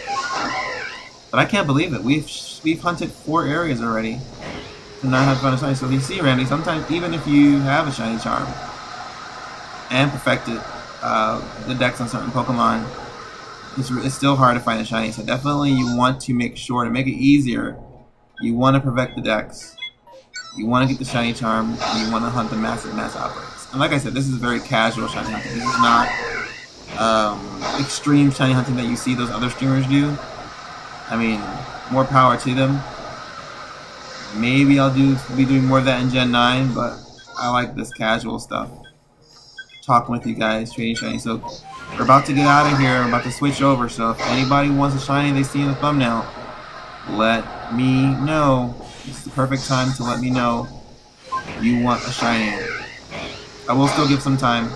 But I can't believe it. We've hunted 4 areas already to not have found a shiny. So you see, Randy, sometimes even if you have a shiny charm and perfected the dex on certain Pokemon, it's still hard to find a shiny. So definitely you want to make sure to make it easier. You want to perfect the dex. You want to get the shiny charm. And you want to hunt the mass outbreaks. And like I said, this is very casual shiny hunting. This is not extreme shiny hunting that you see those other streamers do. I mean, more power to them. Maybe I'll be doing more of that in Gen 9, but I like this casual stuff. Talking with you guys, trading shiny. So we're about to get out of here. We're about to switch over. So if anybody wants a shiny they see in the thumbnail, let me know. It's the perfect time to let me know you want a shiny. I will still give some time.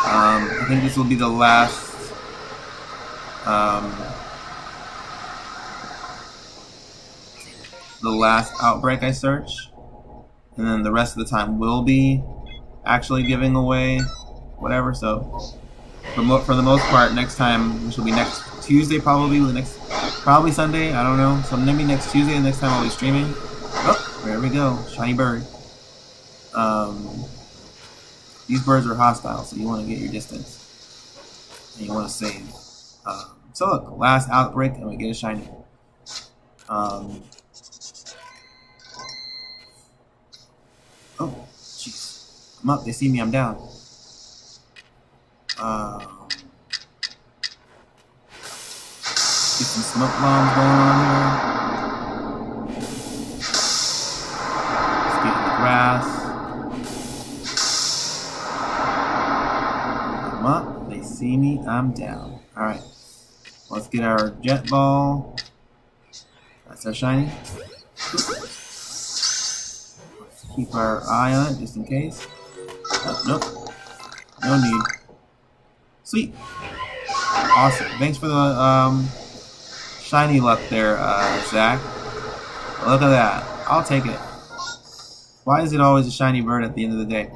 I think this will be the last outbreak I search, and then the rest of the time will be actually giving away whatever. So for the most part, next time, which will be next Tuesday, probably Sunday, I don't know. So maybe next Tuesday, the next time I'll be streaming. Oh, there we go, shiny bird. These birds are hostile, so you want to get your distance and you want to save. So look, last outbreak, and we get a shiny. Oh, jeez. I'm up, they see me, I'm down. Get some smoke bombs going on here. Let's get in the grass. I'm up, they see me, I'm down. Alright. Let's get our jet ball. That's our shiny. Let's keep our eye on it just in case. Oh, nope. No need. Sweet. Awesome. Thanks for the shiny luck there, Zach. Look at that. I'll take it. Why is it always a shiny bird at the end of the day?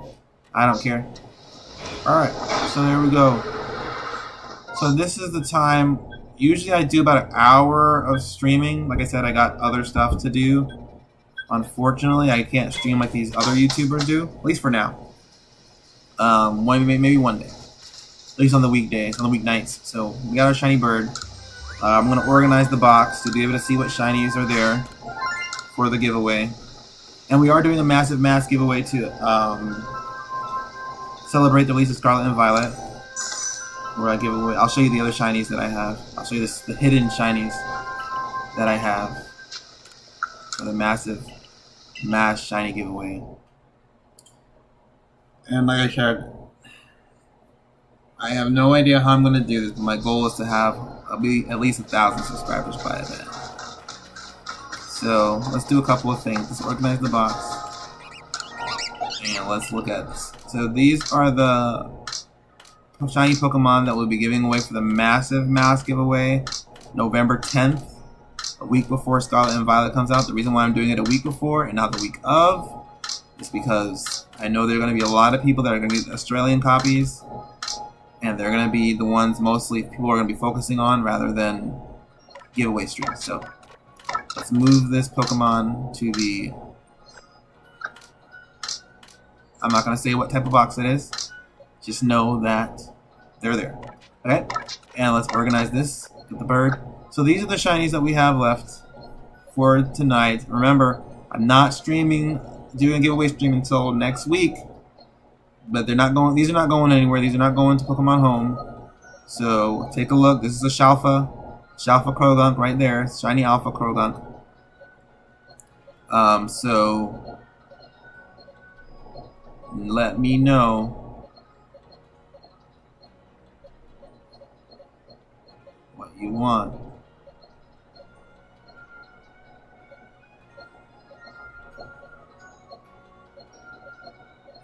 I don't care. Alright, so there we go. So this is the time. Usually I do about an hour of streaming. Like I said, I got other stuff to do. Unfortunately, I can't stream like these other YouTubers do. At least for now. Maybe one day. At least on the weekdays, on the weeknights. So we got our shiny bird. I'm going to organize the box to be able to see what shinies are there for the giveaway. And we are doing a massive mass giveaway to celebrate the release of Scarlet and Violet. Where I give away, I'll show you the other shinies that I have. I'll show you the hidden shinies that I have for the massive mass shiny giveaway. And like I said, I have no idea how I'm going to do this, but my goal is to have at least 1,000 subscribers by then. So let's do a couple of things. Let's organize the box and let's look at this. So these are the shiny Pokemon that we'll be giving away for the massive mass giveaway November 10th, a week before Scarlet and Violet comes out. The reason why I'm doing it a week before and not the week of is because I know there are going to be a lot of people that are going to get Australian copies, and they're going to be the ones mostly people are going to be focusing on rather than giveaway streams. So let's move this Pokemon to the... I'm not going to say what type of box it is. Just know that they're there. Okay? And let's organize this. Get the bird. So these are the shinies that we have left for tonight. Remember, I'm not doing a giveaway stream until next week. But these are not going anywhere. These are not going to Pokemon Home. So take a look. This is a Shalfa Krogunk right there. Shiny Alpha Krogunk. So let me know what you want.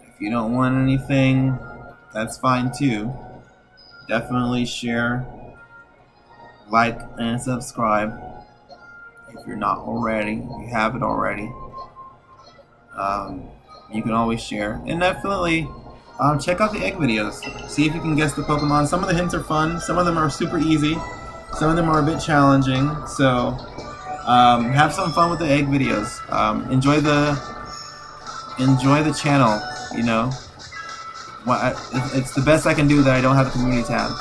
If you don't want anything, that's fine too. Definitely share, like, and subscribe if you're not already. If you have it already. You can always share. And definitely check out the egg videos. See if you can guess the Pokemon. Some of the hints are fun. Some of them are super easy. Some of them are a bit challenging. So have some fun with the egg videos. Enjoy the channel. You know, it's the best I can do that I don't have the community tab.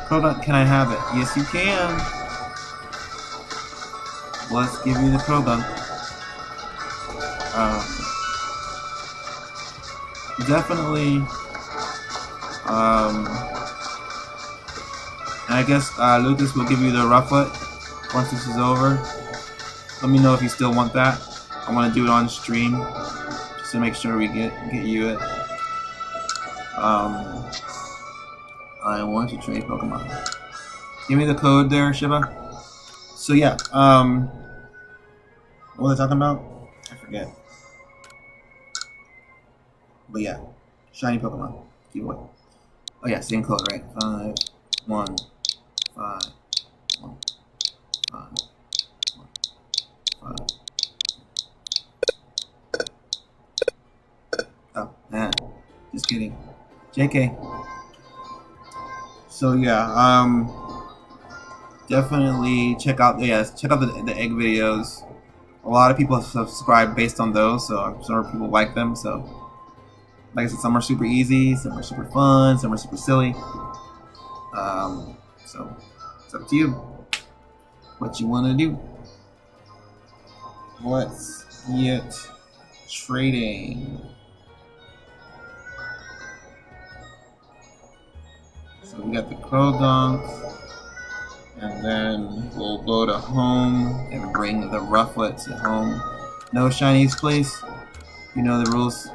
Croagunk, can I have it? Yes, you can. Let's give you the Croagunk. Definitely. I guess Lucas will give you the Rufflet once this is over. Let me know if you still want that. I want to do it on stream just to make sure we get you it. I want to trade Pokemon. Give me the code there, Shiba. So yeah, what was I talking about? I forget. But yeah, shiny Pokemon giveaway. Oh yeah, same code, right? 5 1 5 1 5 1 5. Oh, man, just kidding. JK. So yeah, definitely check out the egg videos. A lot of people have subscribed based on those, so I'm sure people like them. So, like I said, some are super easy, some are super fun, some are super silly. So it's up to you what you want to do. Let's get trading. So we got the Croagunk, and then we'll go to home and bring the Rufflet to home. No shinies, please. You know the rules.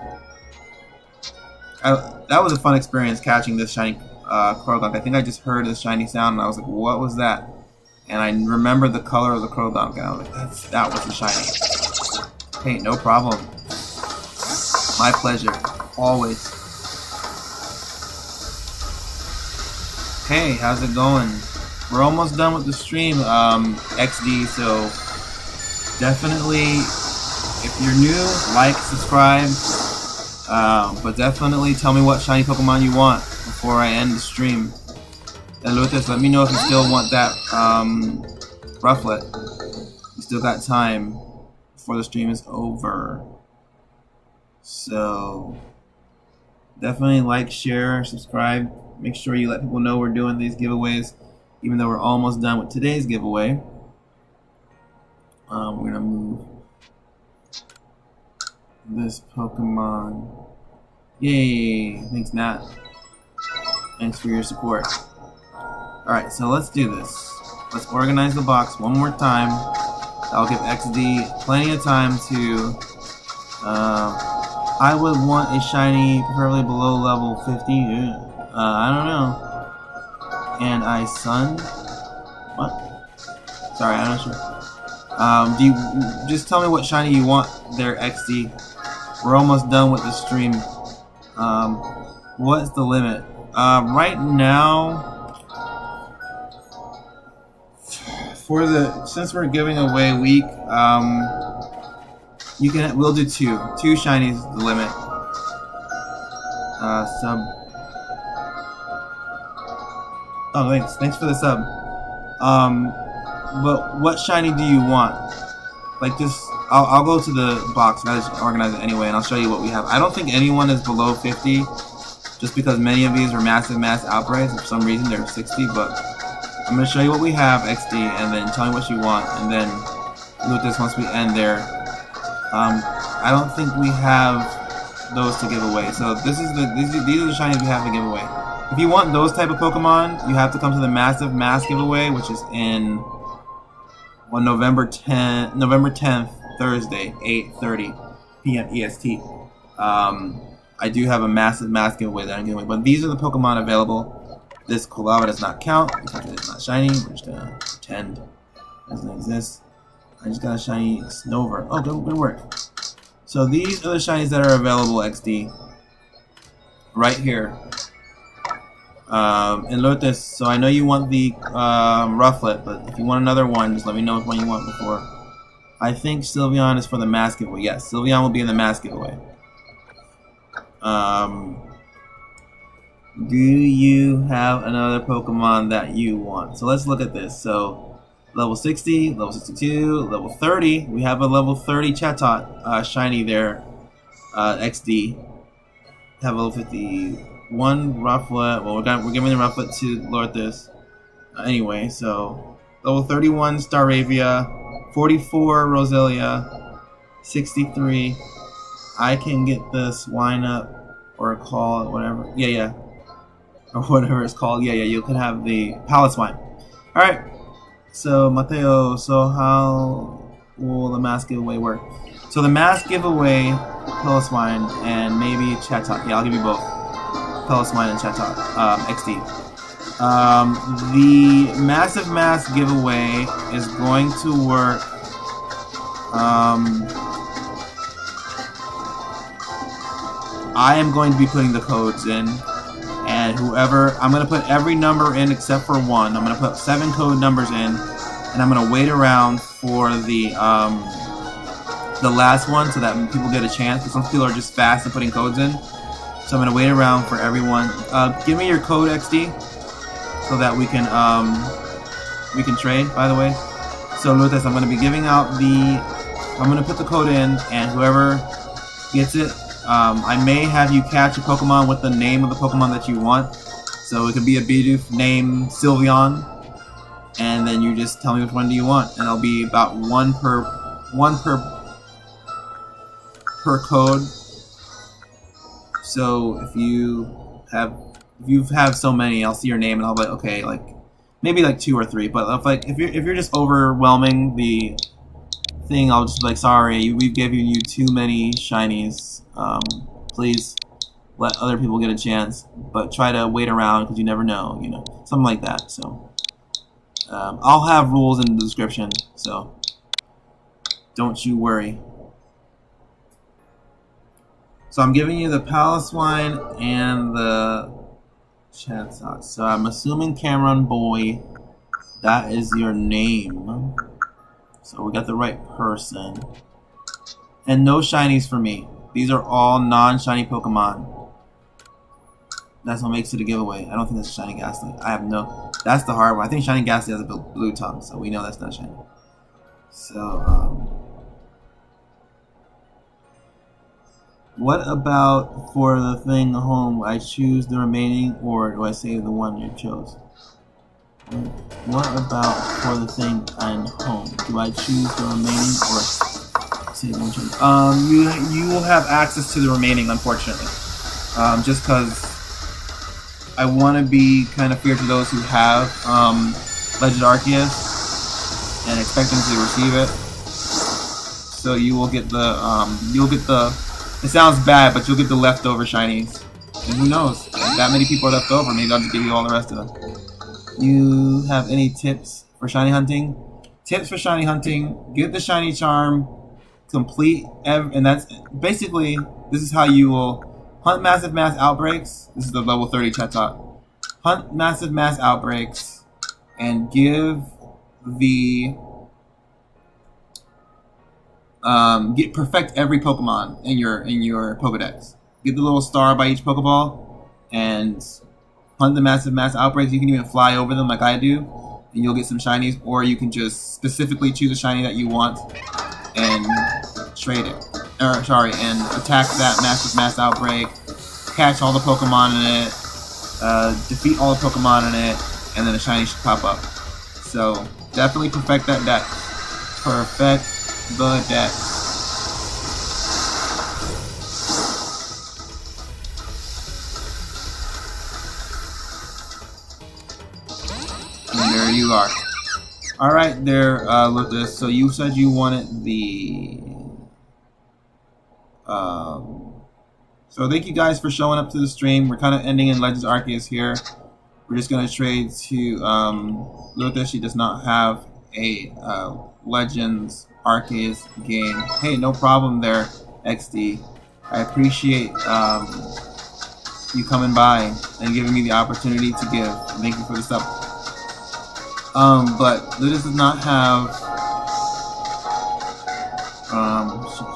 That was a fun experience catching this shiny Croagunk. I think I just heard the shiny sound and I was like, what was that? And I remembered the color of the Croagunk and I was like, that was the shiny. Hey, no problem. My pleasure. Always. Hey, how's it going? We're almost done with the stream, XD, so definitely, if you're new, like, subscribe, but definitely tell me what shiny Pokemon you want before I end the stream. And Lucas, let me know if you still want that Rufflet. You still got time before the stream is over. So, definitely like, share, subscribe. Make sure you let people know we're doing these giveaways, even though we're almost done with today's giveaway. We're gonna move this Pokemon. Yay! Thanks, Nat. Thanks for your support. Alright, so let's do this. Let's organize the box one more time. I'll give XD plenty of time to... I would want a shiny, preferably below level 50. I don't know. And Sun? What? Sorry, I'm not sure. Do you just tell me what shiny you want there, XD? We're almost done with the stream. What's the limit? Right now, since we're giving away a week, we'll do two shinies is the limit. Sub. Oh, thanks for the sub. But what shiny do you want? Like, just I'll go to the box and I just organize it anyway, and I'll show you what we have. I don't think anyone is below 50, just because many of these are mass outbreaks, and for some reason they're 60. But I'm gonna show you what we have, XD, and then tell me what you want, and then Lucas once we end there. I don't think we have those to give away. So these are the shinies we have to give away. If you want those type of Pokemon, you have to come to the massive mass giveaway, which is on November 10th, Thursday, 8:30 p.m. EST. I do have a massive mass giveaway that I'm giving away, but these are the Pokemon available. This Kolava does not count because it's not shiny. We're just gonna pretend it doesn't exist. I just got a shiny Snover. Oh, good work. So these are the shinies that are available, XD. Right here. And Lotus, so I know you want the Rufflet, but if you want another one, just let me know which one you want before. I think Sylveon is for the mass giveaway. Yes, Sylveon will be in the mass giveaway. Do you have another Pokemon that you want? So let's look at this. So level 60, level 62, level 30. We have a level 30 Chatot shiny there. XD. Have a level 51 Rufflet. Well, we're giving the Rufflet to Lorthus. Anyway, so level 31 Staravia, 44 Roselia, 63. I can get this Swinub or call it whatever. Yeah. Or whatever it's called. Yeah, you can have the Pallet Alright. So Mateo, so how will the mask giveaway work? So the mask giveaway, Pallet and maybe Chatot. Yeah, I'll give you both. Pallet and Chatot. XD. The massive mask giveaway is going to work. I am going to be putting the codes in, and I'm going to put every number in except for one. I'm going to put 7 code numbers in, and I'm going to wait around for the last one so that people get a chance, because some people are just fast at putting codes in. So I'm going to wait around for everyone. Give me your code, XD, so that we can trade, by the way. So Lorthus, I'm going to be giving out I'm going to put the code in, and whoever gets it, I may have you catch a Pokemon with the name of the Pokemon that you want. So it could be a Bidoof named Sylveon, and then you just tell me which one do you want, and it'll be about one per code. So if you have so many, I'll see your name and I'll be like, okay, like maybe like 2 or 3. But if you're just overwhelming the thing, I'll just be like, sorry, we've given you too many shinies. Please let other people get a chance, but try to wait around because you never know, something like that. So I'll have rules in the description, so don't you worry. So I'm giving you the Pallet and the Chatot. So I'm assuming Cameron Boy, that is your name. So we got the right person. And no shinies for me. These are all non-shiny Pokemon. That's what makes it a giveaway. I don't think that's Shiny Ghastly. That's the hard one. I think Shiny Ghastly has a blue tongue, so we know that's not shiny. So, what about for the thing home? I choose the remaining, or do I save the one you chose? What about for the thing I'm home? Do I choose the remaining, or save the one you chose? You will have access to the remaining, unfortunately. Just because I want to be kind of fair to those who have Legend Arceus and expect them to receive it. So you will get the it sounds bad, but you'll get the leftover shinies. And who knows? If that many people are left over, maybe I'll just give you all the rest of them. You have any tips for shiny hunting? Tips for shiny hunting: get the shiny charm, complete, and that's basically, this is how you will hunt massive mass outbreaks. This is the level 30 Chatot. Hunt massive mass outbreaks and give the perfect every Pokemon in your Pokedex. Get the little star by each Pokeball and hunt the massive mass outbreaks. You can even fly over them like I do, and you'll get some shinies, or you can just specifically choose a shiny that you want and trade it. And attack that massive mass outbreak, catch all the Pokemon in it, defeat all the Pokemon in it, and then a shiny should pop up. So definitely perfect that deck. Perfect the deck. And there you are. Alright there, Lorthus. So you said you wanted the so thank you guys for showing up to the stream. We're kind of ending in Legends Arceus here. We're just going to trade to Lorthus. She does not have a Legends Arceus game. Hey, no problem there, XD. I appreciate you coming by and giving me the opportunity to give. Thank you for the sub. But Lorthus does not have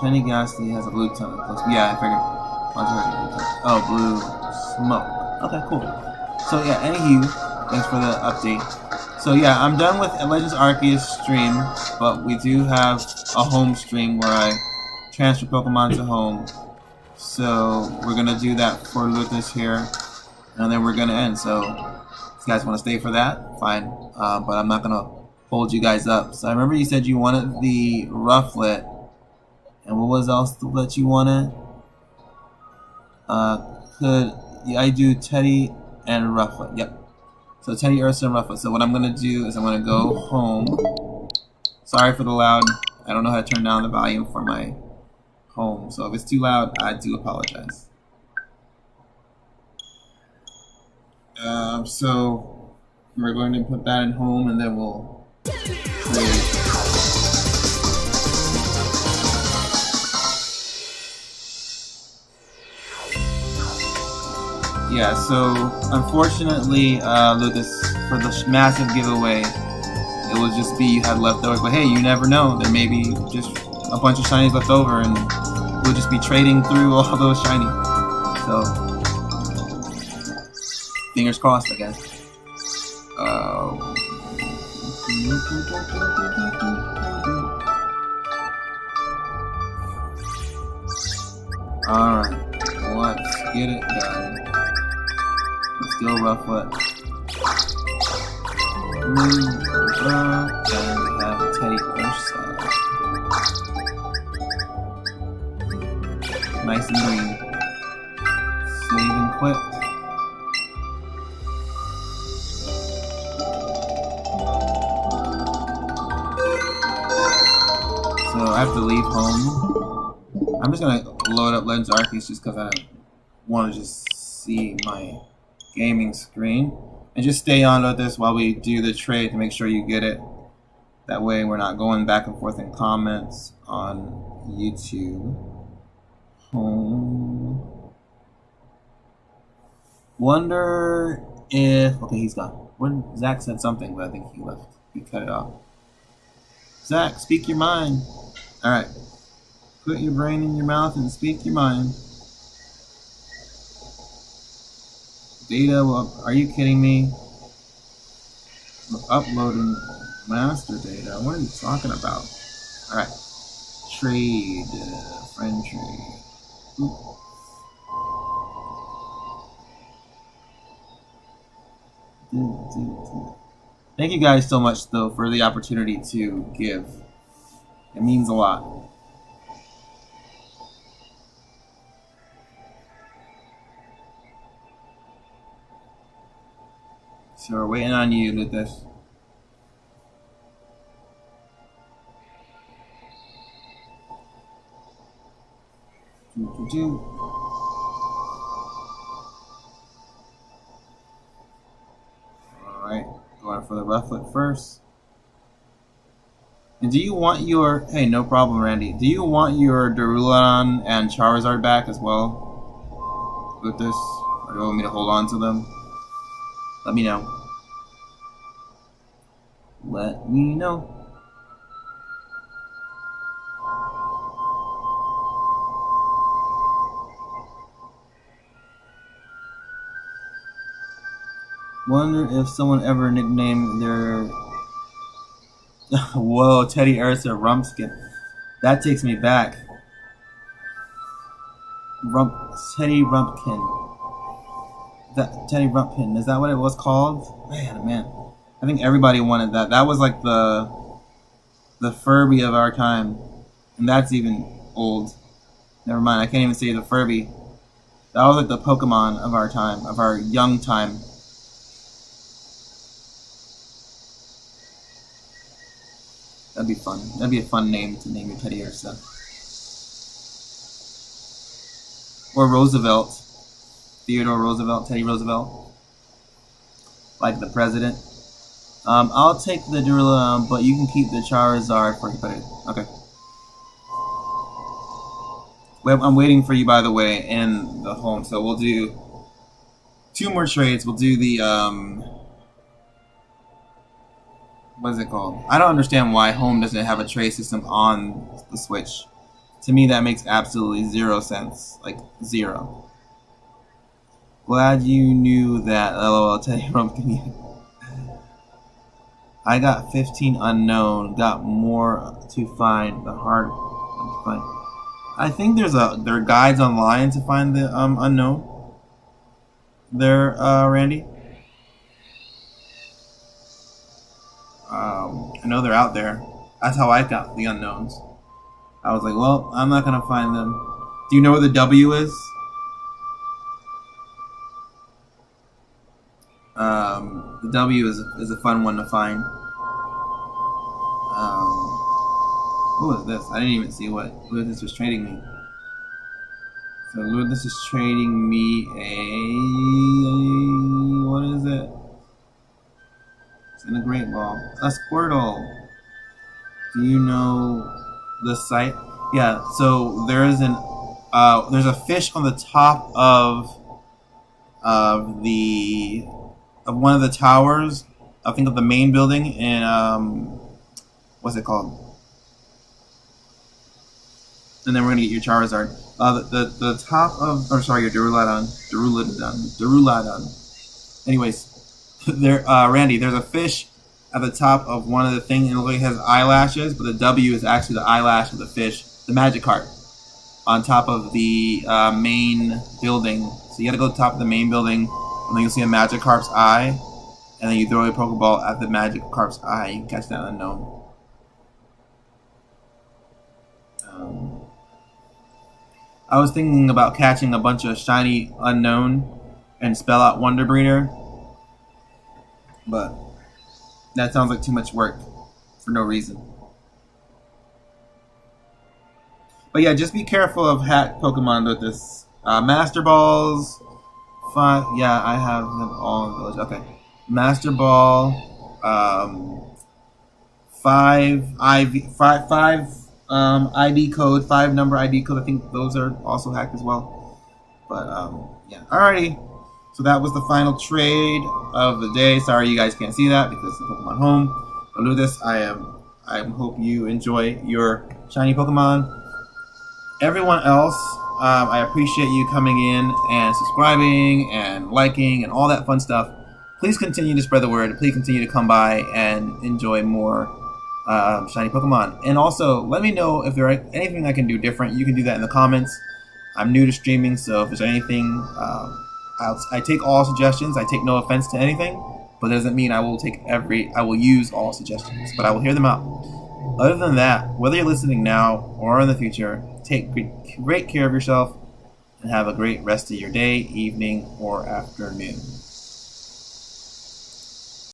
Shiny Ghastly has a blue tongue. Yeah, I figured. Oh, blue smoke. Okay, cool. So yeah, anywho, thanks for the update. So yeah, I'm done with Legends Arceus stream, but we do have a home stream where I transfer Pokemon to home. So we're gonna do that for Lucas here, and then we're gonna end. So if you guys want to stay for that, fine. But I'm not gonna hold you guys up. So I remember you said you wanted the Rufflet, and what was else that you wanted? Could I do Teddy and Rufflet? Yep. So Teddy, Ursa, and Rufflet. So what I'm gonna do is I'm gonna go home. Sorry for the loud. I don't know how to turn down the volume for my home. So if it's too loud, I do apologize. So we're going to put that in home, and then we'll trade. Yeah, so unfortunately, Lucas, for the massive giveaway, it will just be you had leftovers. But hey, you never know. There may be just a bunch of shinies left over, and we'll just be trading through all those shinies. So, fingers crossed, I guess. Alright, let's get it done. Let's go, Rufflet. And we have Teddy Ursa. Nice and green. Save and quit. So I have to leave home. I'm just gonna load up Legends Arceus just because I want to just see my gaming screen, and just stay on with this while we do the trade to make sure you get it. That way we're not going back and forth in comments on YouTube. Wonder if... Okay, he's gone. When Zach said something, but I think he left. He cut it off. Zach, speak your mind. Alright. Put your brain in your mouth and speak your mind. Data, well, are you kidding me? We're uploading master data. What are you talking about? Alright. Trade. Friend trade. Ooh. Thank you guys so much, though, for the opportunity to give. It means a lot. So we're waiting on you, Lucas. Alright, going for the Rufflet first. And do you want your... Hey, no problem, Randy. Do you want your Duraludon and Charizard back as well? With this? Or do you want me to hold on to them? Let me know. Let me know. Wonder if someone ever nicknamed their... Whoa, Teddy Ursa Rumpskin. That takes me back. Teddy Rumpkin. Teddy Rumpkin. Is that what it was called? Man. I think everybody wanted that. That was like the Furby of our time. And that's even old. Never mind, I can't even say the Furby. That was like the Pokemon of our time, of our young time. That'd be fun. That'd be a fun name to name your Teddy Ursa. Or Roosevelt. Theodore Roosevelt, Teddy Roosevelt. Like the president. I'll take the Duraludon, but you can keep the Charizard for you. Okay. I'm waiting for you, by the way, in the home. So we'll do 2 more trades. We'll do the, what is it called? I don't understand why home doesn't have a trade system on the Switch. To me, that makes absolutely zero sense. Like, zero. Glad you knew that. LOL, tell you Rumpkin. I got 15 unknown. Got more to find. The hard to find. I think there are guides online to find the unknown. There, Randy. I know they're out there. That's how I got the unknowns. I was like, well, I'm not gonna find them. Do you know where the W is? The W is a fun one to find. Who is this? I didn't even see what this was trading me. So this is trading me a... what is it? It's in a Great Ball. A Squirtle. Do you know the site? Yeah, so there's a fish on the top of one of the towers, I think of the main building in what's it called? And then we're gonna get your Charizard. The top of, or sorry, your Duraludon. Anyways, there, Randy, there's a fish at the top of one of the things, and it looks like it has eyelashes, but the W is actually the eyelash of the fish, the Magikarp, on top of the main building. So you gotta go to the top of the main building, and then you'll see a Magikarp's eye, and then you throw a Pokeball at the Magikarp's eye. You can catch that unknown. I was thinking about catching a bunch of shiny unknown and spell out Wonder Breeder, but that sounds like too much work for no reason. But yeah, just be careful of hack Pokemon with this. Master Balls, 5. Yeah, I have them all in Village. Okay, Master Ball, 5 ID code, 5 number ID code. I think those are also hacked as well. But yeah, alrighty. So that was the final trade of the day. Sorry you guys can't see that because the Pokemon Home. But Ludus, I hope you enjoy your shiny Pokemon. Everyone else, I appreciate you coming in and subscribing and liking and all that fun stuff. Please continue to spread the word. Please continue to come by and enjoy more shiny Pokemon. And also, let me know if there's anything I can do different. You can do that in the comments. I'm new to streaming, so if there's anything, I take all suggestions. I take no offense to anything, but it doesn't mean I will use all suggestions, but I will hear them out. Other than that, whether you're listening now or in the future, take great care of yourself and have a great rest of your day, evening, or afternoon.